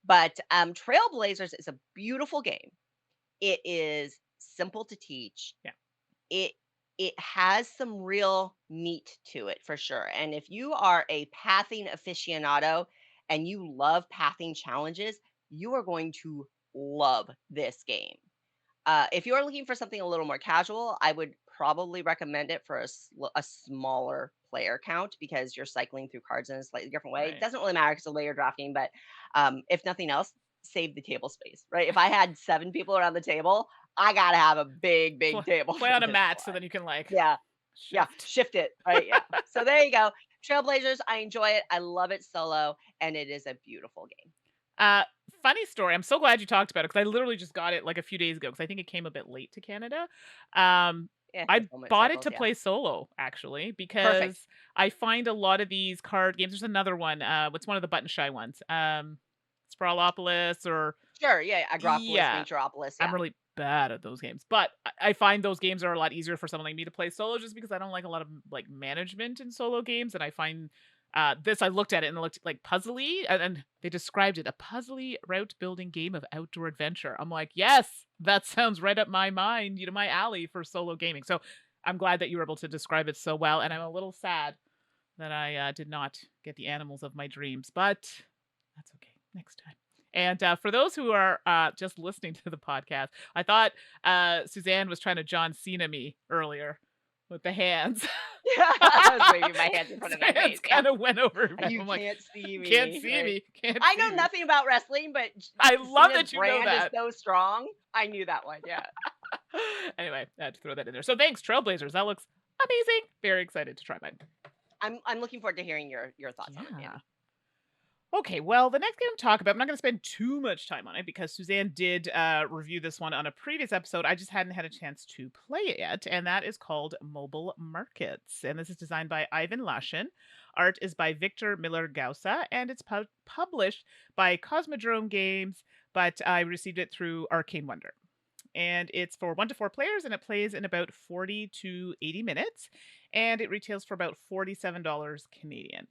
But Trailblazers is a beautiful game. It is simple to teach. Yeah. It it has some real meat to it for sure. And if you are a pathing aficionado and you love pathing challenges, you are going to love this game. If you're looking for something a little more casual, I would probably recommend it for a smaller player count because you're cycling through cards in a slightly different way. It Right. doesn't really matter because the way you're drafting, but if nothing else, save the table space, right? If I had 7 people around the table, I gotta have a big, big table Play for on a this mat so one. then you can like Yeah, yeah, shift. shift it, right? Yeah. So there you go. Trailblazers, I enjoy it. I love it solo, and it is a beautiful game. Uh, Funny story. I'm so glad you talked about it because I literally just got it like a few days ago because I think it came a bit late to Canada. Um, Yeah, I fulfillment bought it cycles. to Yeah, play solo actually perfect. because I find a lot of these card games. There's another one. What's one of the button shy ones? Sprawlopolis or Sure. Yeah, Agropolis, yeah. Naturopolis. I'm Yeah. really bad at those games, but I find those games are a lot easier for someone like me to play solo just because I don't like a lot of like management in solo games. And I find this, I looked at it and it looked like puzzly, and they described it a puzzly route building game of outdoor adventure. I'm like, yes, that sounds right up my mind, my alley for solo gaming. So I'm glad that you were able to describe it so well. And I'm a little sad that I did not get the animals of my dreams, but that's okay. Next time. And for those who are just listening to the podcast, I thought Suzanne was trying to John Cena me earlier with the hands. I was waving my hands in front His of my hands face. Yeah. kind of went over me. You I'm like, can't see can't me, see right? me, can't I see know me. nothing about wrestling, but I love Cena's that you know brand is that. so strong. I knew that one. Yeah. Anyway, I had to throw that in there. So thanks, Trailblazers. That looks amazing. Very excited to try mine. I'm looking forward to hearing your thoughts on it, Yeah. Mandy. Okay, well, the next game I'm talking about, I'm not going to spend too much time on it because Suzanne did review this one on a previous episode. I just hadn't had a chance to play it yet, and that is called Mobile Markets. And this is designed by Ivan Lashin. Art is by Victor Miller Gausa, and it's published by Cosmodrome Games, but I received it through Arcane Wonder. And it's for 1 to 4 players, and it plays in about 40 to 80 minutes, and it retails for about $47 Canadian.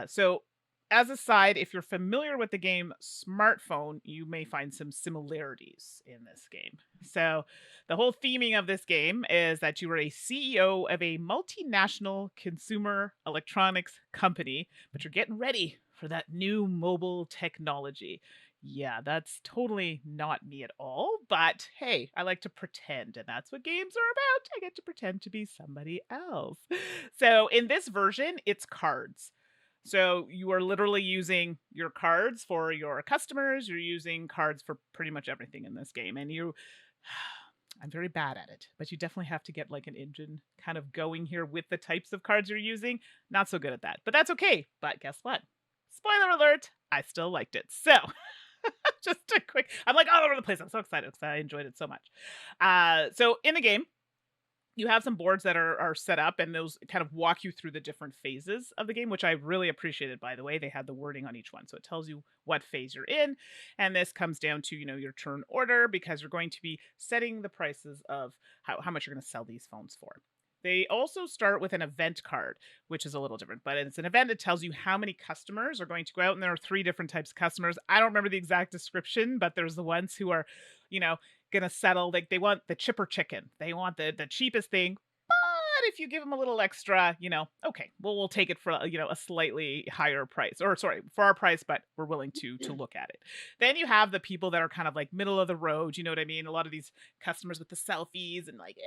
So as a side, if you're familiar with the game Smartphone, you may find some similarities in this game. So, the whole theming of this game is that you are a CEO of a multinational consumer electronics company, but you're getting ready for that new mobile technology. Yeah, that's totally not me at all, but hey, I like to pretend, and that's what games are about. I get to pretend to be somebody else. So, in this version, it's cards. So you are literally using your cards for your customers. You're using cards for pretty much everything in this game. And I'm very bad at it, but you definitely have to get like an engine kind of going here with the types of cards you're using. Not so good at that, but that's okay. But guess what? Spoiler alert, I still liked it. So just a quick, I'm like all over the place. I'm so excited because I enjoyed it so much. So in the game, you have some boards that are set up, and those kind of walk you through the different phases of the game, which I really appreciated, by the way. They had the wording on each one, so it tells you what phase you're in. And this comes down to, your turn order, because you're going to be setting the prices of how much you're going to sell these phones for. They also start with an event card, which is a little different, but it's an event that tells you how many customers are going to go out. And there are 3 different types of customers. I don't remember the exact description, but there's the ones who are, you know, gonna settle, like they want the chipper chicken. They want the cheapest thing. But if you give them a little extra, okay, well, we'll take it for a slightly higher price, or sorry, for our price, but we're willing to look at it. Then you have the people that are kind of like middle of the road. You know what I mean? A lot of these customers with the selfies and like,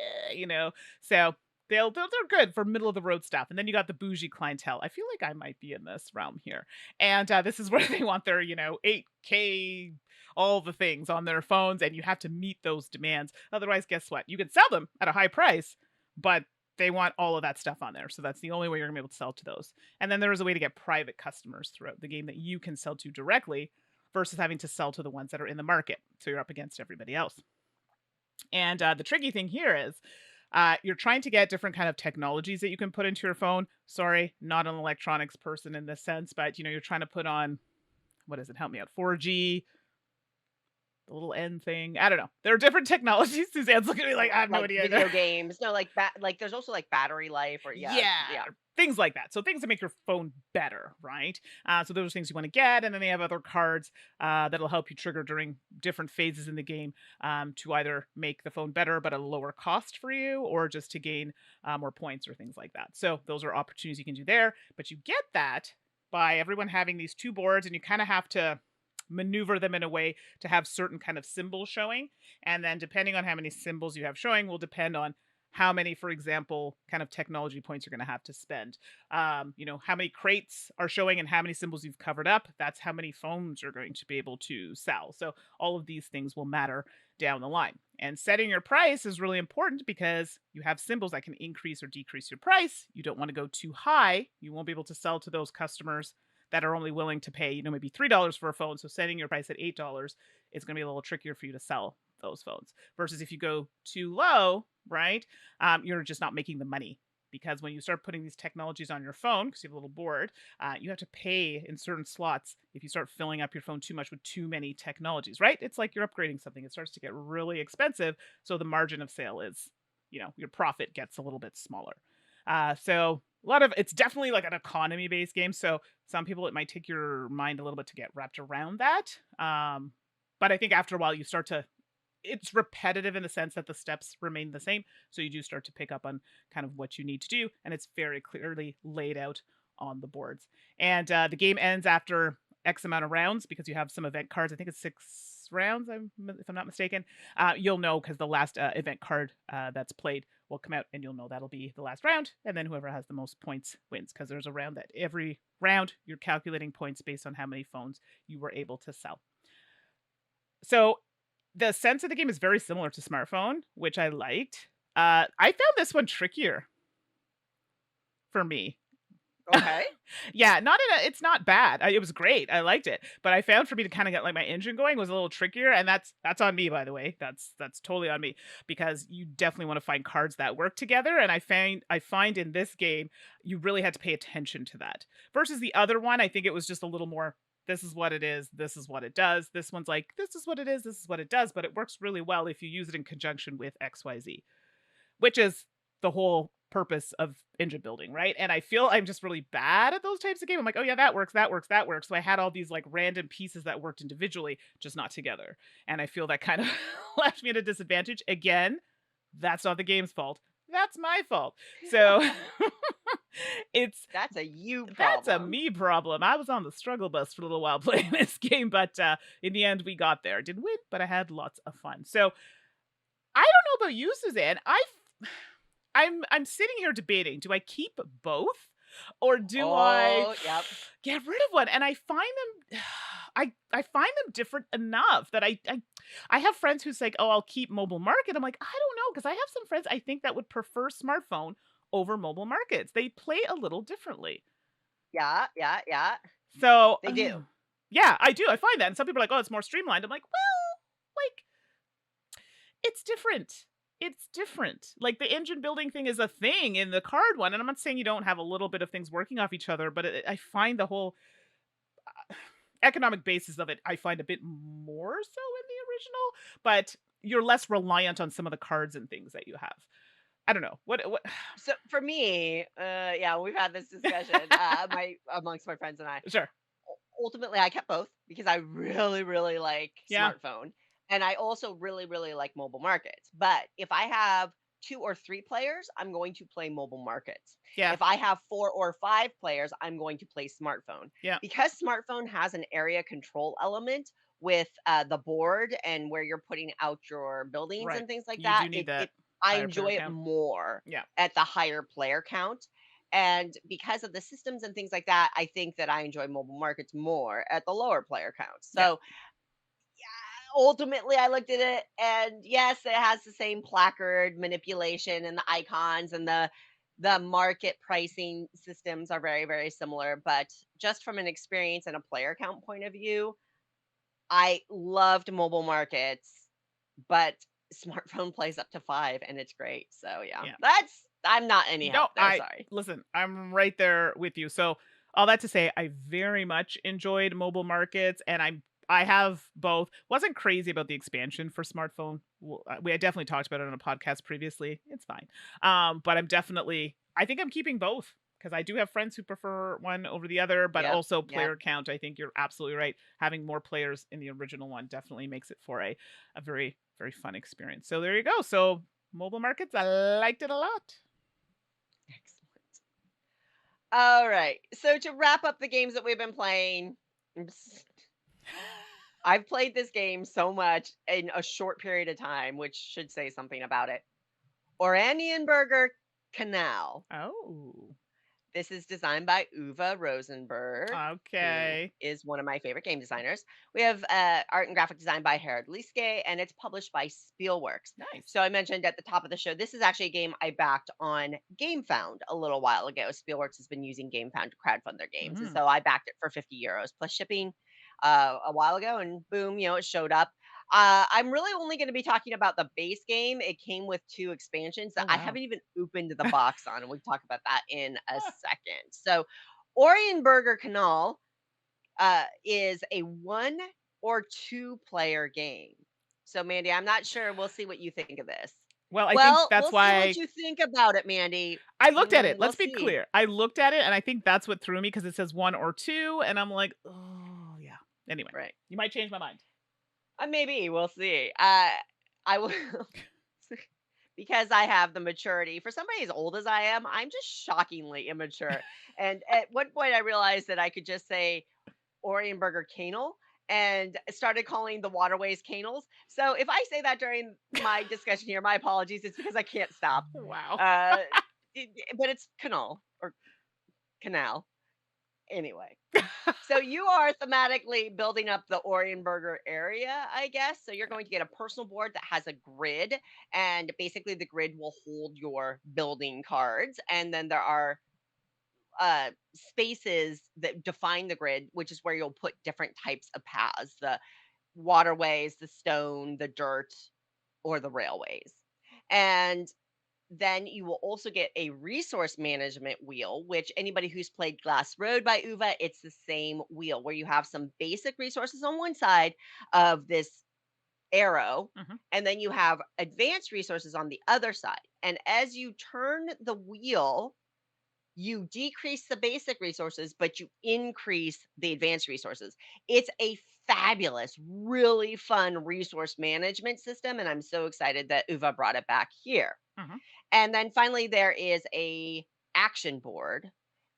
so they're good for middle of the road stuff. And then you got the bougie clientele. I feel like I might be in this realm here. And this is where they want their 8K, all the things on their phones, and you have to meet those demands. Otherwise, guess what? You can sell them at a high price, but they want all of that stuff on there. So that's the only way you're gonna be able to sell to those. And then there is a way to get private customers throughout the game that you can sell to directly versus having to sell to the ones that are in the market. So you're up against everybody else. And the tricky thing here is you're trying to get different kind of technologies that you can put into your phone. Sorry, not an electronics person in this sense, but you're trying to put on, what is it? Help me out. 4G, the little N thing. I don't know. There are different technologies. Suzanne's looking at me like I have no Like idea. video games. No, like there's also like battery life or Yeah, yeah. things like that. So things that make your phone better, right? So those are things you want to get, and then they have other cards that'll help you trigger during different phases in the game to either make the phone better but a lower cost for you, or just to gain more points or things like that. So those are opportunities you can do there, but you get that by everyone having these 2 boards, and you kind of have to maneuver them in a way to have certain kind of symbols showing. And then depending on how many symbols you have showing will depend on how many, for example, kind of technology points you're going to have to spend. How many crates are showing and how many symbols you've covered up. That's how many phones you're going to be able to sell. So all of these things will matter down the line. And setting your price is really important because you have symbols that can increase or decrease your price. You don't want to go too high. You won't be able to sell to those customers that are only willing to pay, maybe $3 for a phone. So setting your price at $8 is going to be a little trickier for you to sell those phones. Versus if you go too low, right, you're just not making the money. Because when you start putting these technologies on your phone, because you have a little board, you have to pay in certain slots if you start filling up your phone too much with too many technologies, right? It's like you're upgrading something. It starts to get really expensive. So the margin of sale is, your profit gets a little bit smaller. So a lot of it's definitely like an economy based game. So some people, it might take your mind a little bit to get wrapped around that. But I think after a while you start to, it's repetitive in the sense that the steps remain the same. So you do start to pick up on kind of what you need to do. And it's very clearly laid out on the boards. And the game ends after X amount of rounds because you have some event cards. I think it's 6 rounds, if I'm not mistaken. You'll know because the last event card that's played will come out, and you'll know that'll be the last round. And then whoever has the most points wins, because there's a round that every round you're calculating points based on how many phones you were able to sell. So the sense of the game is very similar to smartphone, which I liked. I found this one trickier for me. Okay. Yeah, it's not bad. It was great. I liked it. But I found for me to kind of get like my engine going was a little trickier, and that's on me, by the way. That's totally on me, because you definitely want to find cards that work together, and I find in this game you really had to pay attention to that. Versus the other one, I think it was just a little more, this is what it is, this is what it does. This one's like, this is what it is, this is what it does, but it works really well if you use it in conjunction with XYZ, which is the whole purpose of engine building, right? And I feel I'm just really bad at those types of games. I'm like, oh yeah, that works, that works, that works. So I had all these like random pieces that worked individually, just not together. And I feel that kind of left me at a disadvantage. Again, that's not the game's fault. That's my fault. So That's a you problem. That's a me problem. I was on the struggle bus for a little while playing this game, but in the end we got there. Didn't win, but I had lots of fun. So I don't know about you, Suzanne. I'm sitting here debating, do I keep both or do I Yep. get rid of one? And I find them I find them different enough that I have friends who's like, "Oh, I'll keep mobile market." I'm like, "I don't know," because I have some friends I think that would prefer smartphone over mobile markets. They play a little differently. Yeah. So, They do. Yeah, I do. I find that. And some people are like, "Oh, it's more streamlined." I'm like, "Well, like it's different." it's different. Like, the engine building thing is a thing in the card one, and I'm not saying you don't have a little bit of things working off each other, but I find the whole economic basis of it, I find a bit more so in the original, but you're less reliant on some of the cards and things that you have. I don't know. What So for me, yeah, we've had this discussion, my amongst my friends and I. Sure. Ultimately, I kept both because I really, really like Yeah. smartphone, and I also really, really like mobile markets. But if I have 2 or 3 players, I'm going to play mobile markets. Yeah. If I have 4 or 5 players, I'm going to play smartphone. Yeah. Because smartphone has an area control element with, the board and where you're putting out your buildings Right. and things like You that, do need that I higher player enjoy it count. more Yeah. at the higher player count. And because of the systems and things like that, I think that I enjoy mobile markets more at the lower player count. Yeah. So ultimately, I looked at it, and yes, it has the same placard manipulation and the icons and the market pricing systems are very, very similar. But just from an experience and a player count point of view, I loved mobile markets, but smartphone plays up to 5 and it's great. So yeah, Yeah. I'm not any No, help there. Sorry. listen, I'm right there with you. So, all that to say, I very much enjoyed mobile markets, and I have both. Wasn't crazy about the expansion for smartphone. We had definitely talked about it on a podcast previously. It's fine. But I think I'm keeping both because I do have friends who prefer one over the other, but Yep. also Yep. player count. I think you're absolutely right. Having more players in the original one definitely makes it for a very, very fun experience. So there you go. So mobile markets, I liked it a lot. Excellent. All right. So to wrap up the games that we've been playing, I've played this game so much in a short period of time, which should say something about it. Oranienburger Canal. Oh, This is designed by Uwe Rosenberg, who okay. is one of my favorite game designers. We have art and graphic design by Harald Lieske, and it's published by Spielworks. Nice. So I mentioned at the top of the show, this is actually a game I backed on GameFound a little while ago. Spielworks has been using GameFound to crowdfund their games, and Mhm. so I backed it for €50 plus shipping a while ago, and boom, it showed up. I'm really only going to be talking about the base game. It came with 2 expansions Oh, that I wow. haven't even opened the box on, and we can talk about that in a second. So, Orienburger Canal is a 1 or 2 player game. So, Mandy, I'm not sure. We'll see what you think of this. Well, I think Well, that's we'll see what why you think about it, Mandy. I looked at it. We'll Let's be see. clear. I looked at it, and I think that's what threw me because it says 1 or 2, and I'm like, "Oh, yeah." Anyway, Right. you might change my mind. Maybe we'll see. I will because I have the maturity. For somebody as old as I am, I'm just shockingly immature. And at one point, I realized that I could just say Orienburger Canal and started calling the waterways canals. So if I say that during my discussion here, my apologies. It's because I can't stop. Wow. Uh, but it's canal or canal anyway. So you are thematically building up the Orienburger area, I guess. So you're going to get a personal board that has a grid, and basically the grid will hold your building cards. And then there are spaces that define the grid, which is where you'll put different types of paths: the waterways, the stone, the dirt, or the railways. And then you will also get a resource management wheel, which anybody who's played Glass Road by Uva, it's the same wheel where you have some basic resources on one side of this arrow, Mhm. and then you have advanced resources on the other side. And as you turn the wheel, you decrease the basic resources, but you increase the advanced resources. It's a fabulous, really fun resource management system, and I'm so excited that Uva brought it back here. Mhm. And then finally, there is a action board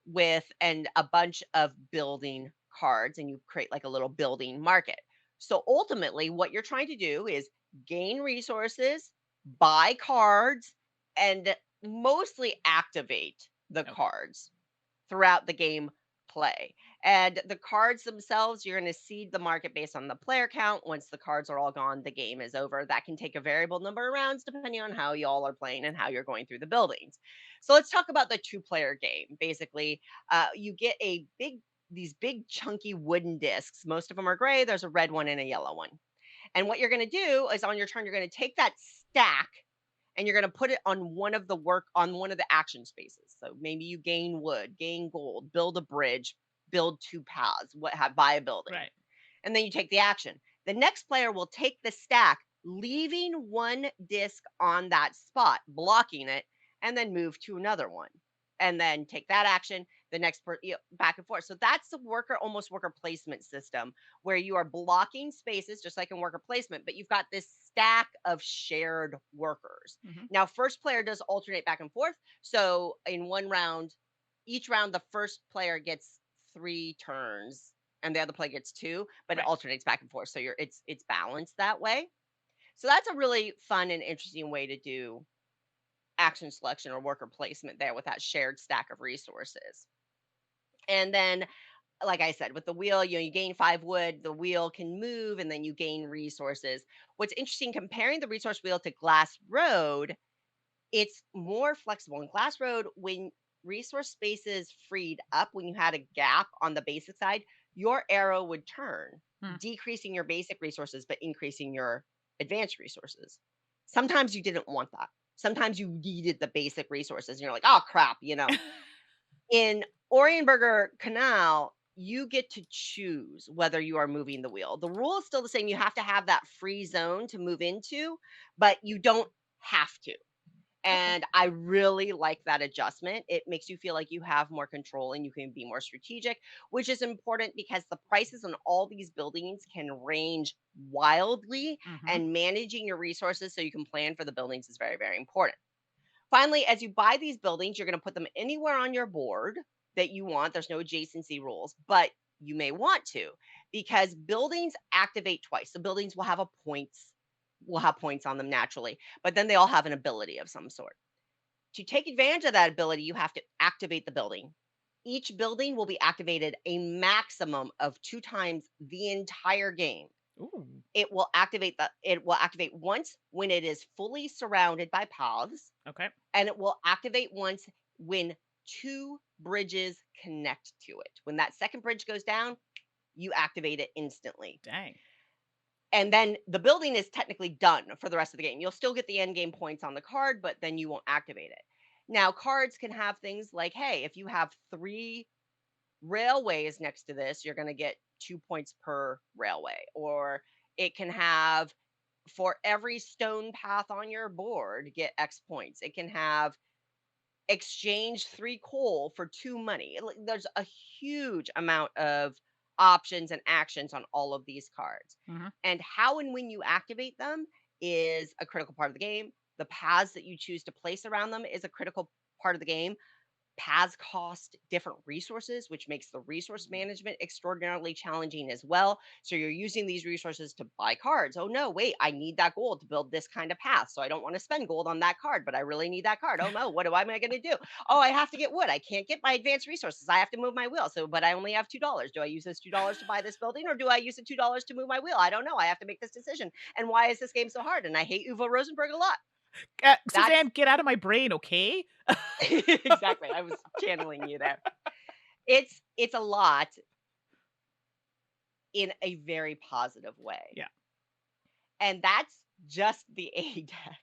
with and a bunch of building cards, and you create like a little building market. So ultimately, what you're trying to do is gain resources, buy cards, and mostly activate the Okay. cards throughout the game play. And the cards themselves, you're going to seed the market based on the player count. Once the cards are all gone, the game is over. That can take a variable number of rounds depending on how y'all are playing and how you're going through the buildings. So let's talk about the two-player game. Basically, you get these big chunky wooden discs. Most of them are gray. There's a red one and a yellow one. And what you're going to do is on your turn, you're going to take that stack and you're going to put it on one of the action spaces. So maybe you gain wood, gain gold, build a bridge, build 2 paths, buy a building. Right. And then you take the action. The next player will take the stack, leaving 1 disc on that spot, blocking it, and then move to another one. And then take that action, the next back and forth. So that's the almost worker placement system where you are blocking spaces just like in worker placement, but you've got this stack of shared workers. Mhm. Now, first player does alternate back and forth. So in one round, each round, the first player gets 3 turns and the other player gets 2, but it Right. alternates back and forth. So it's balanced that way. So that's a really fun and interesting way to do action selection or worker placement there with that shared stack of resources. And then, like I said, with the wheel, you gain 5 wood, the wheel can move, and then you gain resources. What's interesting, comparing the resource wheel to Glass Road, it's more flexible. In Glass Road, when resource spaces freed up, when you had a gap on the basic side, your arrow would turn, Hmm. decreasing your basic resources, but increasing your advanced resources. Sometimes you didn't want that. Sometimes you needed the basic resources, and you're like, oh crap, In Orienberger Canal, you get to choose whether you are moving the wheel. The rule is still the same. You have to have that free zone to move into, but you don't have to. Okay. And I really like that adjustment. It makes you feel like you have more control and you can be more strategic, which is important because the prices on all these buildings can range wildly, Mhm. and managing your resources so you can plan for the buildings is very, very important. Finally, as you buy these buildings, you're going to put them anywhere on your board that you want. There's no adjacency rules, but you may want to because buildings activate twice. So buildings will have points on them naturally, but then they all have an ability of some sort. To take advantage of that ability, you have to activate the building. Each building will be activated a maximum of 2 times the entire game. Ooh. It will activate once when it is fully surrounded by paths, Okay. and it will activate once when 2 bridges connect to it. When that second bridge goes down, you activate it instantly. Dang. And then the building is technically done for the rest of the game. You'll still get the end game points on the card, but then you won't activate it. Now, cards can have things like, hey, if you have 3 railways next to this, you're going to get 2 points per railway. Or it can have, for every stone path on your board, get X points. It can have exchange 3 coal for 2 money. There's a huge amount of options and actions on all of these cards. Mhm. And how and when you activate them is a critical part of the game. The paths that you choose to place around them is a critical part of the game. Paths cost different resources, which makes the resource management extraordinarily challenging as well. So you're using these resources to buy cards. Oh no, wait, I need that gold to build this kind of path. So I don't want to spend gold on that card, but I really need that card. Oh no, what am I going to do? Oh, I have to get wood. I can't get my advanced resources. I have to move my wheel. So, but I only have $2. Do I use this $2 to buy this building, or do I use the $2 to move my wheel? I don't know. I have to make this decision. And why is this game so hard? And I hate Uwe Rosenberg a lot. That's Suzanne, get out of my brain, okay? exactly. I was channeling you there. It's a lot in a very positive way. Yeah. And that's just the A deck.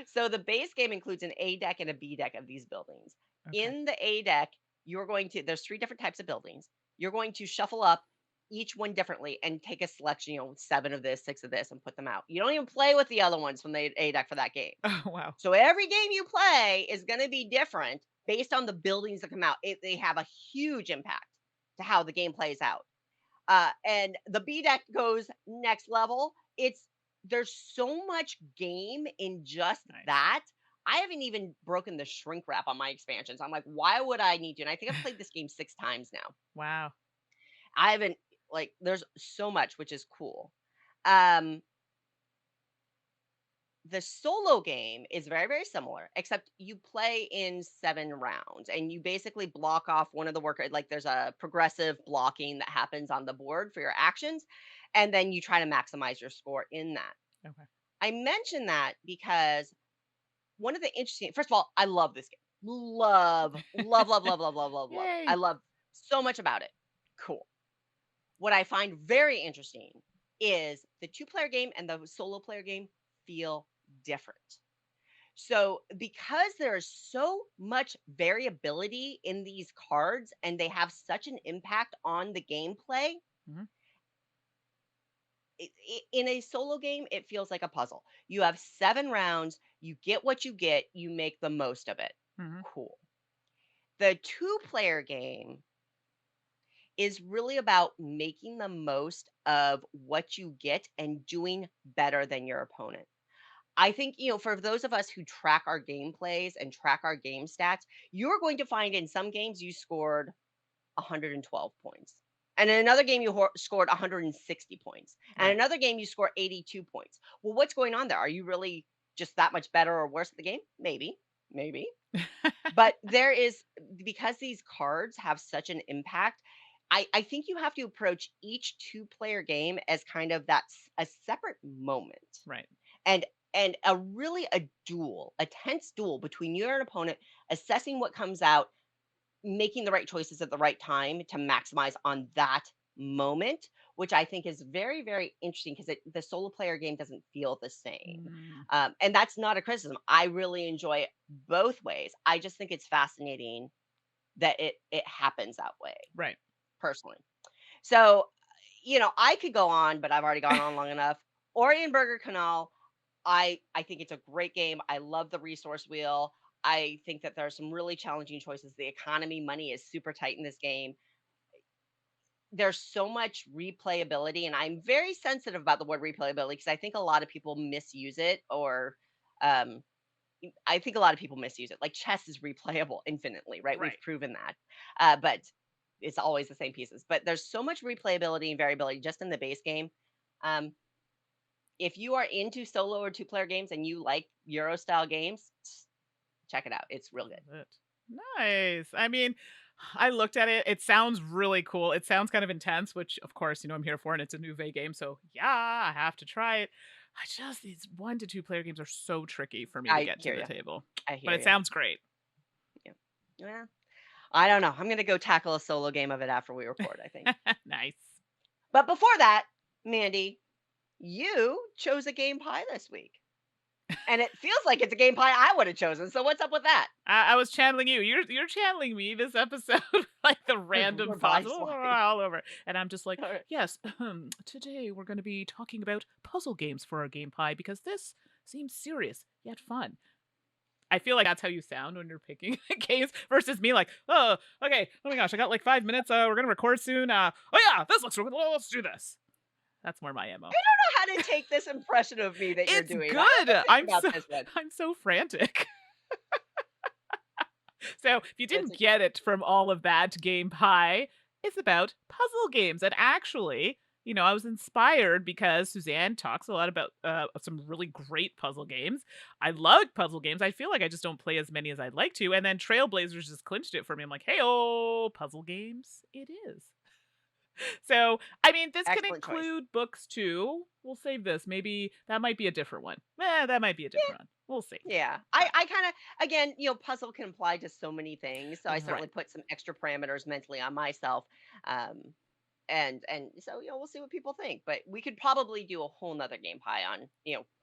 So the base game includes an A deck and a B deck of these buildings. Okay. In the A deck, there's 3 different types of buildings. You're going to shuffle up each one differently and take a selection, 7 of this, 6 of this, and put them out. You don't even play with the other ones from the A deck for that game. Oh, wow. So every game you play is going to be different based on the buildings that come out. They have a huge impact to how the game plays out. And the B deck goes next level. There's so much game in just Nice. that. I haven't even broken the shrink wrap on my expansions. I'm like, why would I need to? And I think I've played this game 6 times now. Wow. I haven't there's so much, which is cool. Um, the solo game is very, very similar, except you play in 7 rounds and you basically block off one of the workers. Like there's a progressive blocking that happens on the board for your actions, and then you try to maximize your score in that. Okay. I mention that because one of the interesting, first of all, I love this game. Love, love, love, love, love, love, love, love. I Yay. love so much about it. Cool. What I find very interesting is the 2-player game and the solo player game feel different. So, because there's so much variability in these cards and they have such an impact on the gameplay, Mhm. in a solo game, it feels like a puzzle. You have 7 rounds, you get what you get, you make the most of it. Mhm. Cool. The two-player game is really about making the most of what you get and doing better than your opponent. I think, for those of us who track our gameplays and track our game stats, you're going to find in some games you scored 112 points. And in another game, you scored 160 points. And Right. another game, you score 82 points. Well, what's going on there? Are you really just that much better or worse at the game? Maybe, maybe. But there is, because these cards have such an impact, I think you have to approach each two-player game as kind of a separate moment Right. and a really a duel, a tense duel between you and an opponent, assessing what comes out, making the right choices at the right time to maximize on that moment, which I think is very, very interesting because the solo player game doesn't feel the same. Mm. And that's not a criticism. I really enjoy it both ways. I just think it's fascinating that it happens that way, Right. personally. So, I could go on, but I've already gone on long enough. Orienberger Canal, I think it's a great game. I love the resource wheel. I think that there are some really challenging choices. The economy money is super tight in this game. There's so much replayability, and I'm very sensitive about the word replayability because I think a lot of people misuse it, or um, I think a lot of people misuse it. Like chess is replayable infinitely, right? We've Right. proven that, but it's always the same pieces. But there's so much replayability and variability just in the base game. Um, if you are into solo or two-player games and you like Euro style games, check it out. It's real good. Love it. Nice. I mean, I looked at it. It sounds really cool. It sounds kind of intense, which of course, I'm here for, and it's a Nouveau game, so yeah, I have to try it. I just these 1 to 2 player games are so tricky for me to I get to hear the you. table. I But hear it you. sounds great. Yeah. Yeah. I don't know. I'm gonna go tackle a solo game of it after we record, I think. Nice. But before that, Mandy, you chose a game pie this week. And it feels like it's a game pie I would have chosen. So what's up with that? I was channeling you. You're channeling me this episode, like the random We're thoughts body oh, swapping. all over. And I'm just like, All right. yes, today we're going to be talking about puzzle games for our game pie because this seems serious yet fun. I feel like that's how you sound when you're picking games versus me like, oh, okay, oh my gosh, I got like 5 minutes. We're gonna record soon. Oh yeah, this looks really well, let's do this. That's more my MO. How to take this impression of me that you're It's doing. I have to good. think about this one. I'm so frantic. So if you It's didn't get it from all of that game pie, it's about puzzle games. And actually, I was inspired because Suzanne talks a lot about some really great puzzle games. I love puzzle games. I feel like I just don't play as many as I'd like to. And then Trailblazers just clinched it for me. I'm like, hey, oh, puzzle games, it is. So, I mean, this could excellent choice. include books too. We'll save this. Maybe that might be a different one. That might be a different one. We'll see. Yeah. But I kind of, again, puzzle can apply to so many things. So I right. certainly put some extra parameters mentally on myself. Um, and so, we'll see what people think. But we could probably do a whole nother game pie on,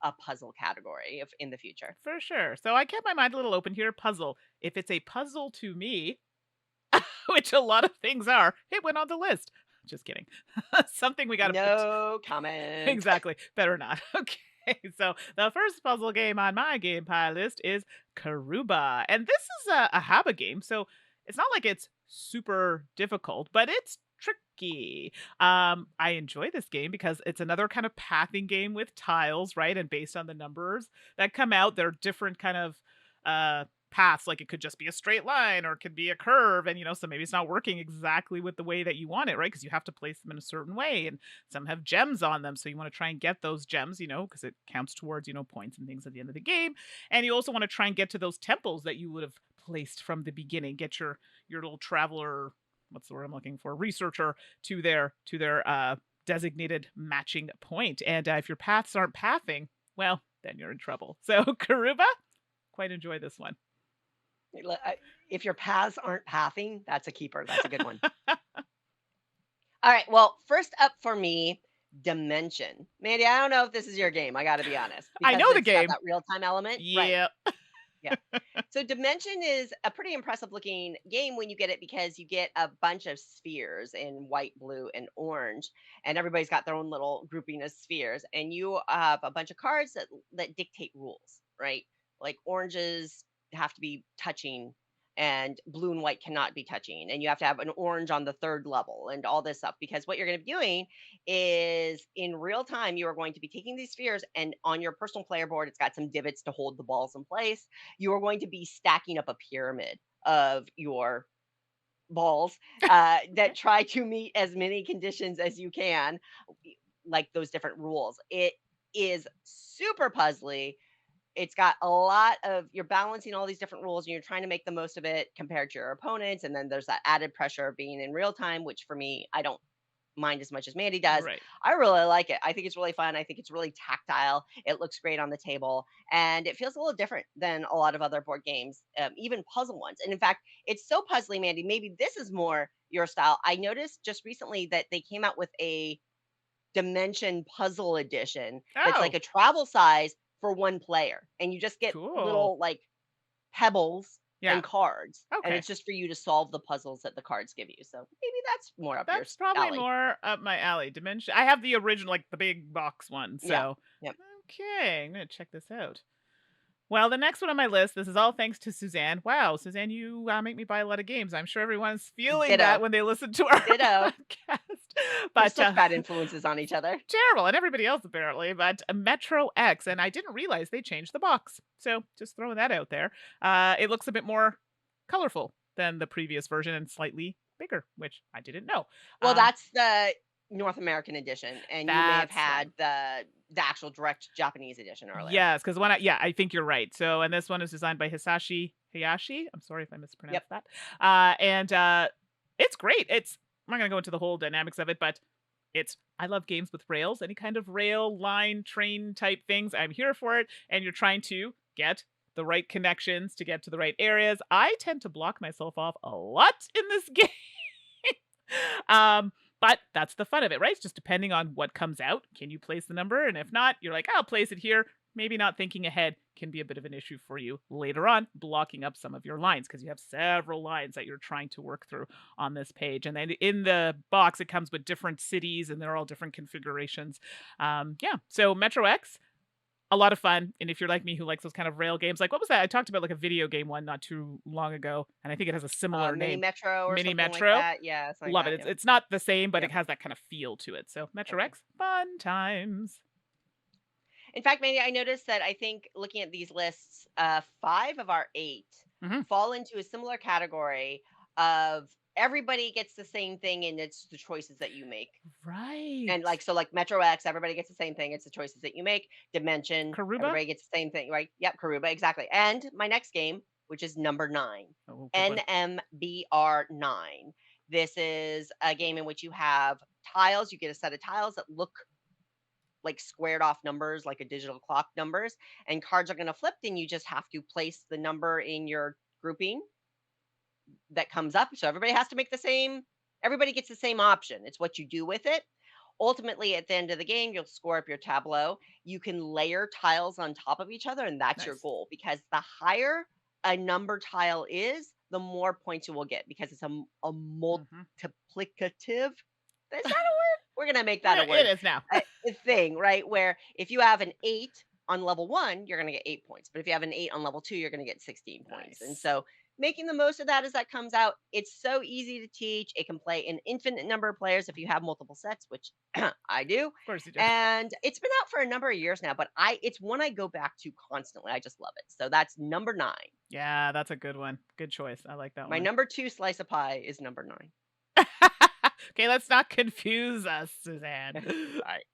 a puzzle category if in the future. For sure. So I kept my mind a little open here. Puzzle. If it's a puzzle to me, which a lot of things are, it went on the list. Just kidding. Something we got to put. No comment. Exactly. Better not. Okay. So the first puzzle game on my game pie list is Karuba. And this is a Haba game. So it's not like it's super difficult, but it's tricky. I enjoy this game because it's another kind of pathing game with tiles, right? And based on the numbers that come out, they're different kind of paths. Like it could just be a straight line or it could be a curve, and so maybe it's not working exactly with the way that you want it, right? Because you have to place them in a certain way, and some have gems on them, so you want to try and get those gems, because it counts towards points and things at the end of the game. And you also want to try and get to those temples that you would have placed from the beginning. Get your little traveler, what's the word I'm looking for, researcher, to their designated matching point. And if your paths aren't pathing, well, then you're in trouble. So Karuba, quite enjoy this one. If your paths aren't pathing, that's a keeper. That's a good one. All right. Well, first up for me, Dimension. Mandy, I don't know if this is your game. I got to be honest, I because know the it's got game. that real time element. Right. Yeah. Yeah. So Dimension is a pretty impressive looking game when you get it because you get a bunch of spheres in white, blue, and orange, and everybody's got their own little grouping of spheres, and you have a bunch of cards that dictate rules, right? Like oranges have to be touching and blue and white cannot be touching, and you have to have an orange on the third level and all this stuff because what you're going to be doing is in real time you are going to be taking these spheres, and on your personal player board it's got some divots to hold the balls in place. You are going to be stacking up a pyramid of your balls that Okay. try to meet as many conditions as you can, like those different rules. It is super puzzly. It's got a lot of you're balancing all these different rules and you're trying to make the most of it compared to your opponents. And then there's that added pressure of being in real time, which for me, I don't mind as much as Mandi does. Right. I really like it. I think it's really fun. I think it's really tactile. It looks great on the table, and it feels a little different than a lot of other board games, even puzzle ones. And in fact, it's so puzzly, Mandi. Maybe this is more your style. I noticed just recently that they came out with a Dimension Puzzle Edition that's like Oh, a travel size for one player, and you just get cool. little like pebbles Yeah. and cards, and Okay. it's just for you to solve the puzzles that the cards give you. So maybe that's more up your That's probably alley. more up my alley. Dementia. I have the original, like the big box one. Yeah. So, Yep. okay, I'm going to check this out. Well, the next one on my list, this is all thanks to Suzanne. Wow, Suzanne, you make me buy a lot of games. I'm sure everyone's feeling that Ditto. when they listen to our Ditto. podcast. We're But such bad influences on each other. terrible, and everybody else apparently. But Metro X, and I didn't realize they changed the box. So just throwing that out there. It looks a bit more colorful than the previous version and slightly bigger, which I didn't know. Well, Um, that's the North American edition, and you may have that's had right. the actual direct Japanese edition earlier. Yes, because when I think you're right. So, and this one is designed by Hisashi Hayashi. I'm sorry if I Yep. mispronounced that. And it's great. I'm not gonna go into the whole dynamics of it, but I love games with rails, any kind of rail, line, train type things. I'm here for it. And you're trying to get the right connections to get to the right areas. I tend to block myself off a lot in this game. But that's the fun of it, right? It's just depending on what comes out. Can you place the number? And if not, you're like, I'll place it here. Maybe not thinking ahead can be a bit of an issue for you later on, blocking up some of your lines because you have several lines that you're trying to work through on this page. And then in the box, it comes with different cities and they're all different configurations. Yeah. So Metro X, a lot of fun. And if you're like me who likes those kind of rail games, like what was that? I talked about like a video game one not too long ago, and I think it has a similar Mini name. Metro or Mini something like Metro. that. Yeah, something like Love it. that. It's not the same, but Yep. it has that kind of feel to it. So Metro Okay. X, fun times. In fact, Mandy, I noticed that I think looking at these lists, 5 of our 8 Hmm. fall into a similar category of everybody gets the same thing, and it's the choices that you make. Right. And like so, like Metro X, everybody gets the same thing. It's the choices that you make. Dimension, Karuba. everybody gets the same thing, right? Yep, Karuba, exactly. And my next game, which is number 9, Oh, good one. NMBR9. This is a game in which you have tiles. You get a set of tiles that look like squared off numbers, like a digital clock numbers, and cards are going to flip, and you just have to place the number in your grouping that comes up. So everybody has to make the same, everybody gets the same option. It's what you do with it. Ultimately, at the end of the game, you'll score up your tableau. You can layer tiles on top of each other, and that's your Nice. goal because the higher a number tile is, the more points you will get because it's a Hmm. multiplicative. Is that a word? We're going to make that a It word. is now. A thing, right? Where if you have an 8 on level 1, you're going to get 8 points. But if you have an 8 on level 2, you're going to get 16 points. And Nice. so making the most of that as that comes out, it's so easy to teach. It can play an infinite number of players if you have multiple sets, which I do. Of course you do. And it's been out for a number of years now, but it's one I go back to constantly. I just love it. So that's number 9. Yeah, that's a good one. Good choice. I like that My one. number 2 slice of pie is number 9. Okay, let's not confuse us, Suzanne. Sorry.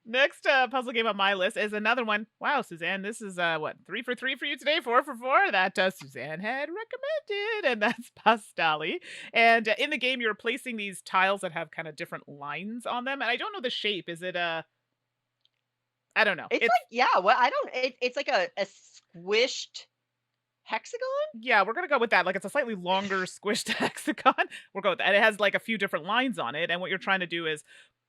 Next puzzle game on my list is another one. Wow, Suzanne, this is what 3 for 3 for you today, 4 for 4 that Suzanne had recommended, and that's Pastali. And in the game, you're placing these tiles that have kind of different lines on them, and I don't know the shape. Is it a? I don't know. It's It's like, yeah, well, I don't, it's like a squished, hexagon? Yeah, we're gonna go with that. Like it's a slightly longer squished hexagon. We'll go with that. And it has like a few different lines on it. And what you're trying to do is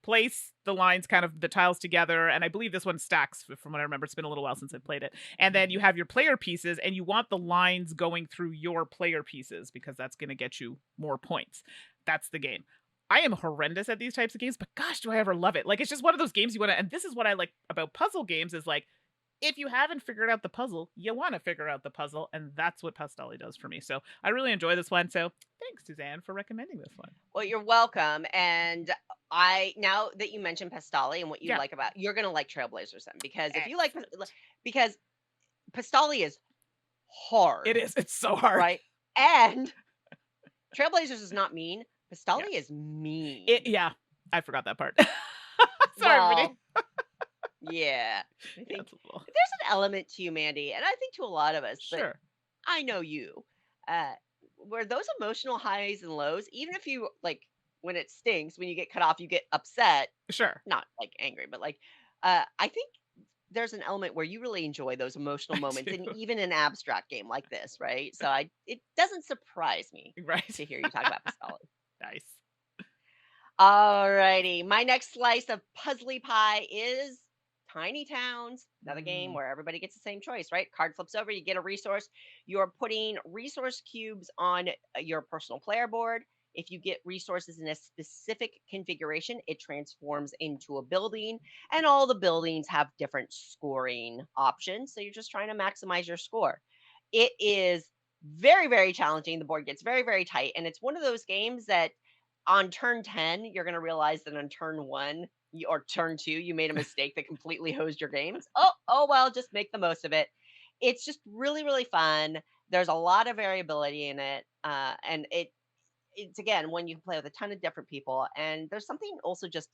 place the lines, kind of the tiles together. And I believe this one stacks from what I remember. It's been a little while since I played it. And then you have your player pieces, and you want the lines going through your player pieces because that's gonna get you more points. That's the game. I am horrendous at these types of games, but gosh, do I ever love it. Like it's just one of those games you want to, and this is what I like about puzzle games is like if you haven't figured out the puzzle, you want to figure out the puzzle, and that's what Pastali does for me. So I really enjoy this one. So thanks, Suzanne, for recommending this one. Well, you're welcome. And now that you mentioned Pastali and what you Yeah, like about, you're gonna like Trailblazers then, because if you like, excellent. because Pastali is It hard, is. It's so hard. right? And Trailblazers is not mean. Yeah. Pastali is mean. Yeah. I forgot that part. Sorry, everybody. Well, yeah. I Yeah, think it's a little. there's an element to you, Mandy, and I think to a lot of us, but Sure. I know you, uh, where those emotional highs and lows, even if you like when it stinks, when you get cut off, you get upset, Sure. not like angry, but like, I think there's an element where you really enjoy those emotional I moments, do. and even an abstract game like this, right? So it doesn't surprise me Right. to hear you talk about Pistoli. Nice. Alrighty, my next slice of puzzly pie is Tiny Towns. Another game Mm, where everybody gets the same choice, right? Card flips over, you get a resource. You're putting resource cubes on your personal player board. If you get resources in a specific configuration, it transforms into a building, and all the buildings have different scoring options. So you're just trying to maximize your score. It is very, very challenging. The board gets very, very tight, and it's one of those games that on turn 10, you're going to realize that on turn 1 or turn 2, you made a mistake that completely hosed your games. Oh well, just make the most of it. It's just really, really fun. There's a lot of variability in it. And it's again when you can play with a ton of different people. And there's something also just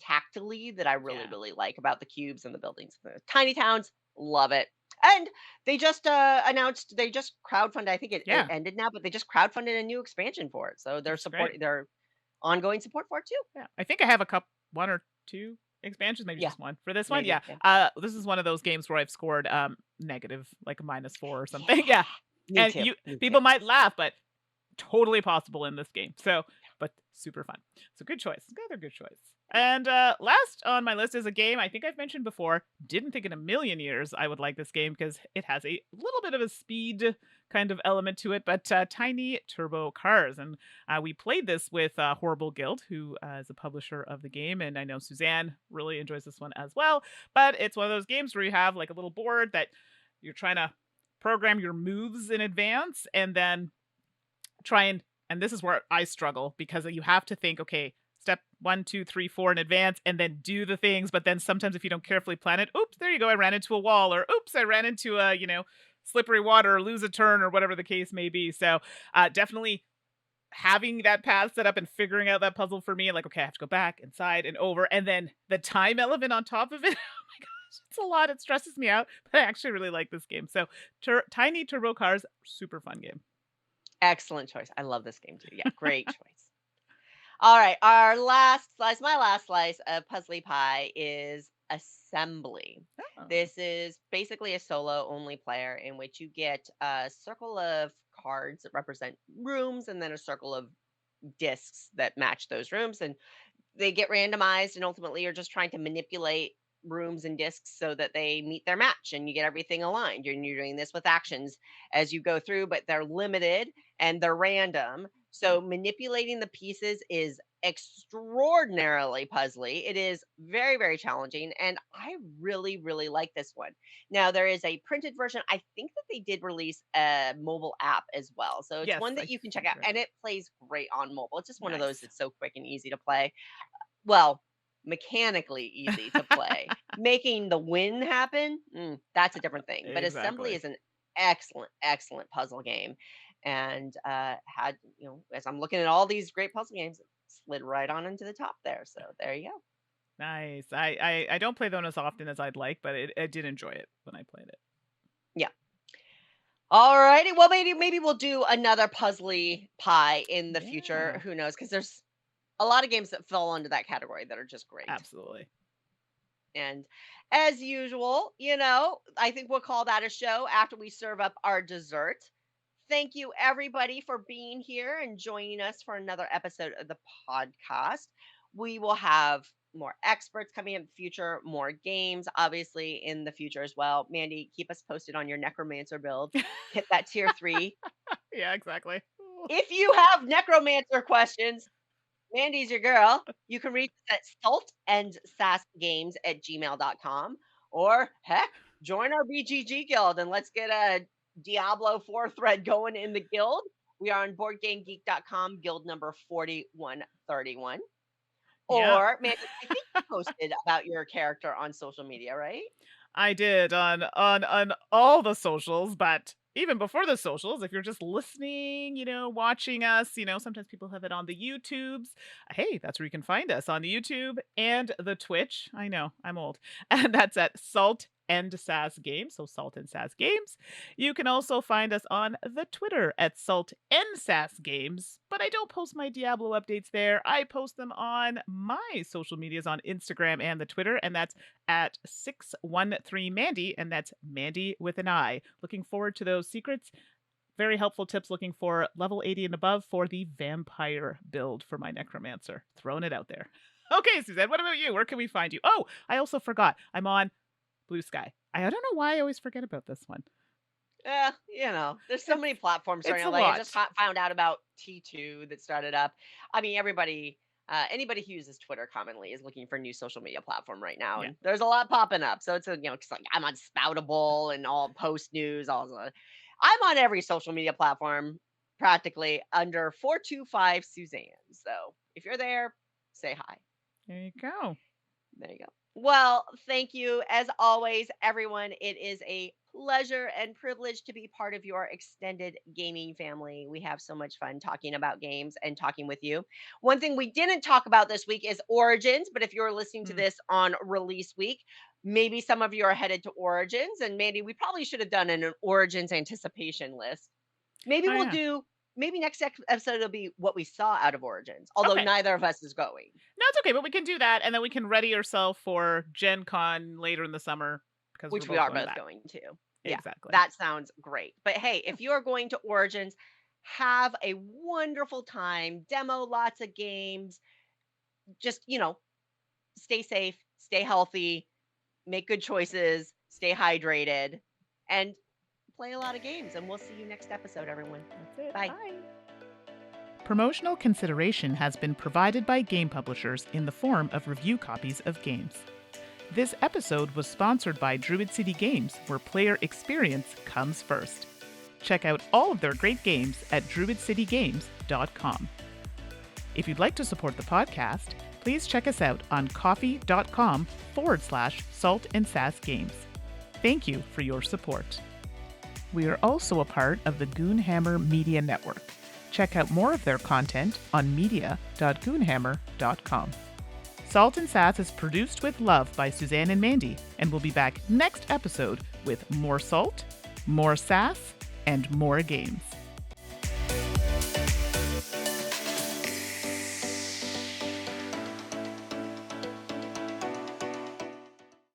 tactily that I really, yeah. really like about the cubes and the buildings. The tiny towns, love it. And they just announced they just crowdfunded. I think it Yeah. ended now, but they just crowdfunded a new expansion for it. So they're That's great. their ongoing support for it too. Yeah. I think I have a couple, one or two expansions, maybe Yeah, just one for this one. maybe. Yeah. Yeah. This is one of those games where I've scored negative, like a -4 or something. Yeah. Me And too. you Me too. people might laugh, but totally possible in this game. So, but super fun. So good choice. Another good choice. And last on my list is a game I think I've mentioned before. Didn't think in a million years I would like this game because it has a little bit of a speed kind of element to it, but Tiny Turbo Cars. And we played this with Horrible Guild, who is a publisher of the game. And I know Suzanne really enjoys this one as well. But it's one of those games where you have like a little board that you're trying to program your moves in advance and then try and this is where I struggle because you have to think, okay, step 1, 2, 3, 4 in advance and then do the things. But then sometimes if you don't carefully plan it, oops, there you go. I ran into a wall, or oops, I ran into a, slippery water, or lose a turn, or whatever the case may be. So definitely having that path set up and figuring out that puzzle for me, like, okay, I have to go back inside and over. And then the time element on top of it. Oh my gosh, it's a lot. It stresses me out, but I actually really like this game. So Tiny Turbo Cars, super fun game. Excellent choice. I love this game too. Yeah, great choice. All right, our last slice, my last slice of puzzly pie is Assembly. Oh, This is basically a solo only player in which you get a circle of cards that represent rooms and then a circle of discs that match those rooms, and they get randomized, and ultimately you're just trying to manipulate rooms and discs so that they meet their match and you get everything aligned. You're doing this with actions as you go through, but they're limited and they're random. So manipulating the pieces is extraordinarily puzzly. It is very, very challenging. And I really, really like this one. Now, there is a printed version. I think that they did release a mobile app as well. So it's yes, one I that you can check think out, you're right. and it plays great on mobile. It's just one of those Nice. that's so quick and easy to play. Well, mechanically easy to play. Making the win happen, that's a different thing. But Assembly Exactly. is an excellent, excellent puzzle game. And had, as I'm looking at all these great puzzle games, it slid right on into the top there. So there you go. Nice. I don't play them as often as I'd like, but I did enjoy it when I played it. Yeah. All righty. Well, maybe we'll do another puzzly pie in the future. Yeah, Who knows? Because there's a lot of games that fall under that category that are just great. absolutely. And as usual, I think we'll call that a show after we serve up our dessert. Thank you, everybody, for being here and joining us for another episode of the podcast. We will have more experts coming in the future, more games, obviously, in the future as well. Mandi, keep us posted on your Necromancer build. Hit that tier 3. Yeah, exactly. If you have Necromancer questions, Mandi's your girl. You can reach us at saltandsassgames@gmail.com. Or, heck, join our BGG guild and let's get a Diablo IV thread going in the guild. We are on BoardGameGeek.com, guild number 4131. Yeah. Or, Mandi, I think you posted about your character on social media, right? I did on all the socials, but even before the socials, if you're just listening, watching us, sometimes people have it on the YouTubes. Hey, that's where you can find us, on the YouTube and the Twitch. I know, I'm old. And that's at Salt and Sass Games, so Salt and Sass Games. You can also find us on the Twitter at Salt and Sass Games, but I don't post my Diablo updates there. I post them on my social medias on Instagram and the Twitter, and that's at 613Mandi, and that's Mandi with an I. Looking forward to those secrets. Very helpful tips looking for level 80 and above for the vampire build for my Necromancer. Throwing it out there. Okay, Suzanne, what about you? Where can we find you? Oh, I also forgot. I'm on Blue Sky. I don't know why I always forget about this one. There's so many platforms It's starting a up. Like, I lot. just found out about T2 that started up. I mean, anybody who uses Twitter commonly is looking for a new social media platform right now, Yeah. and there's a lot popping up. So it's it's like I'm on Spoutable and all Post News. I'm on every social media platform practically under 425 Suzanne. So if you're there, say hi. There you go. There you go. Well, thank you as always, everyone. It is a pleasure and privilege to be part of your extended gaming family. We have so much fun talking about games and talking with you. One thing we didn't talk about this week is Origins, but if you're listening to Mm. this on release week, maybe some of you are headed to Origins. And Mandi, we probably should have done an Origins anticipation list. Maybe Oh, we'll yeah. do. Maybe next episode will be what we saw out of Origins, although Okay. neither of us is going. No, it's okay, but we can do that, and then we can ready ourselves for Gen Con later in the summer, because Which we're we both are going to both that. going to. Yeah, Exactly. that sounds great. But hey, if you are going to Origins, have a wonderful time. Demo lots of games. Just, stay safe, stay healthy, make good choices, stay hydrated, and play a lot of games. And we'll see you next episode, everyone. That's it. Bye. Bye. Promotional consideration has been provided by game publishers in the form of review copies of games. This episode was sponsored by Druid City Games, where player experience comes first. Check out all of their great games at druidcitygames.com. If you'd like to support the podcast, please check us out on coffee.com/Salt and Sass Games. Thank you for your support. We are also a part of the Goonhammer Media Network. Check out more of their content on media.goonhammer.com. Salt and Sass is produced with love by Suzanne and Mandi, and we'll be back next episode with more salt, more sass, and more games.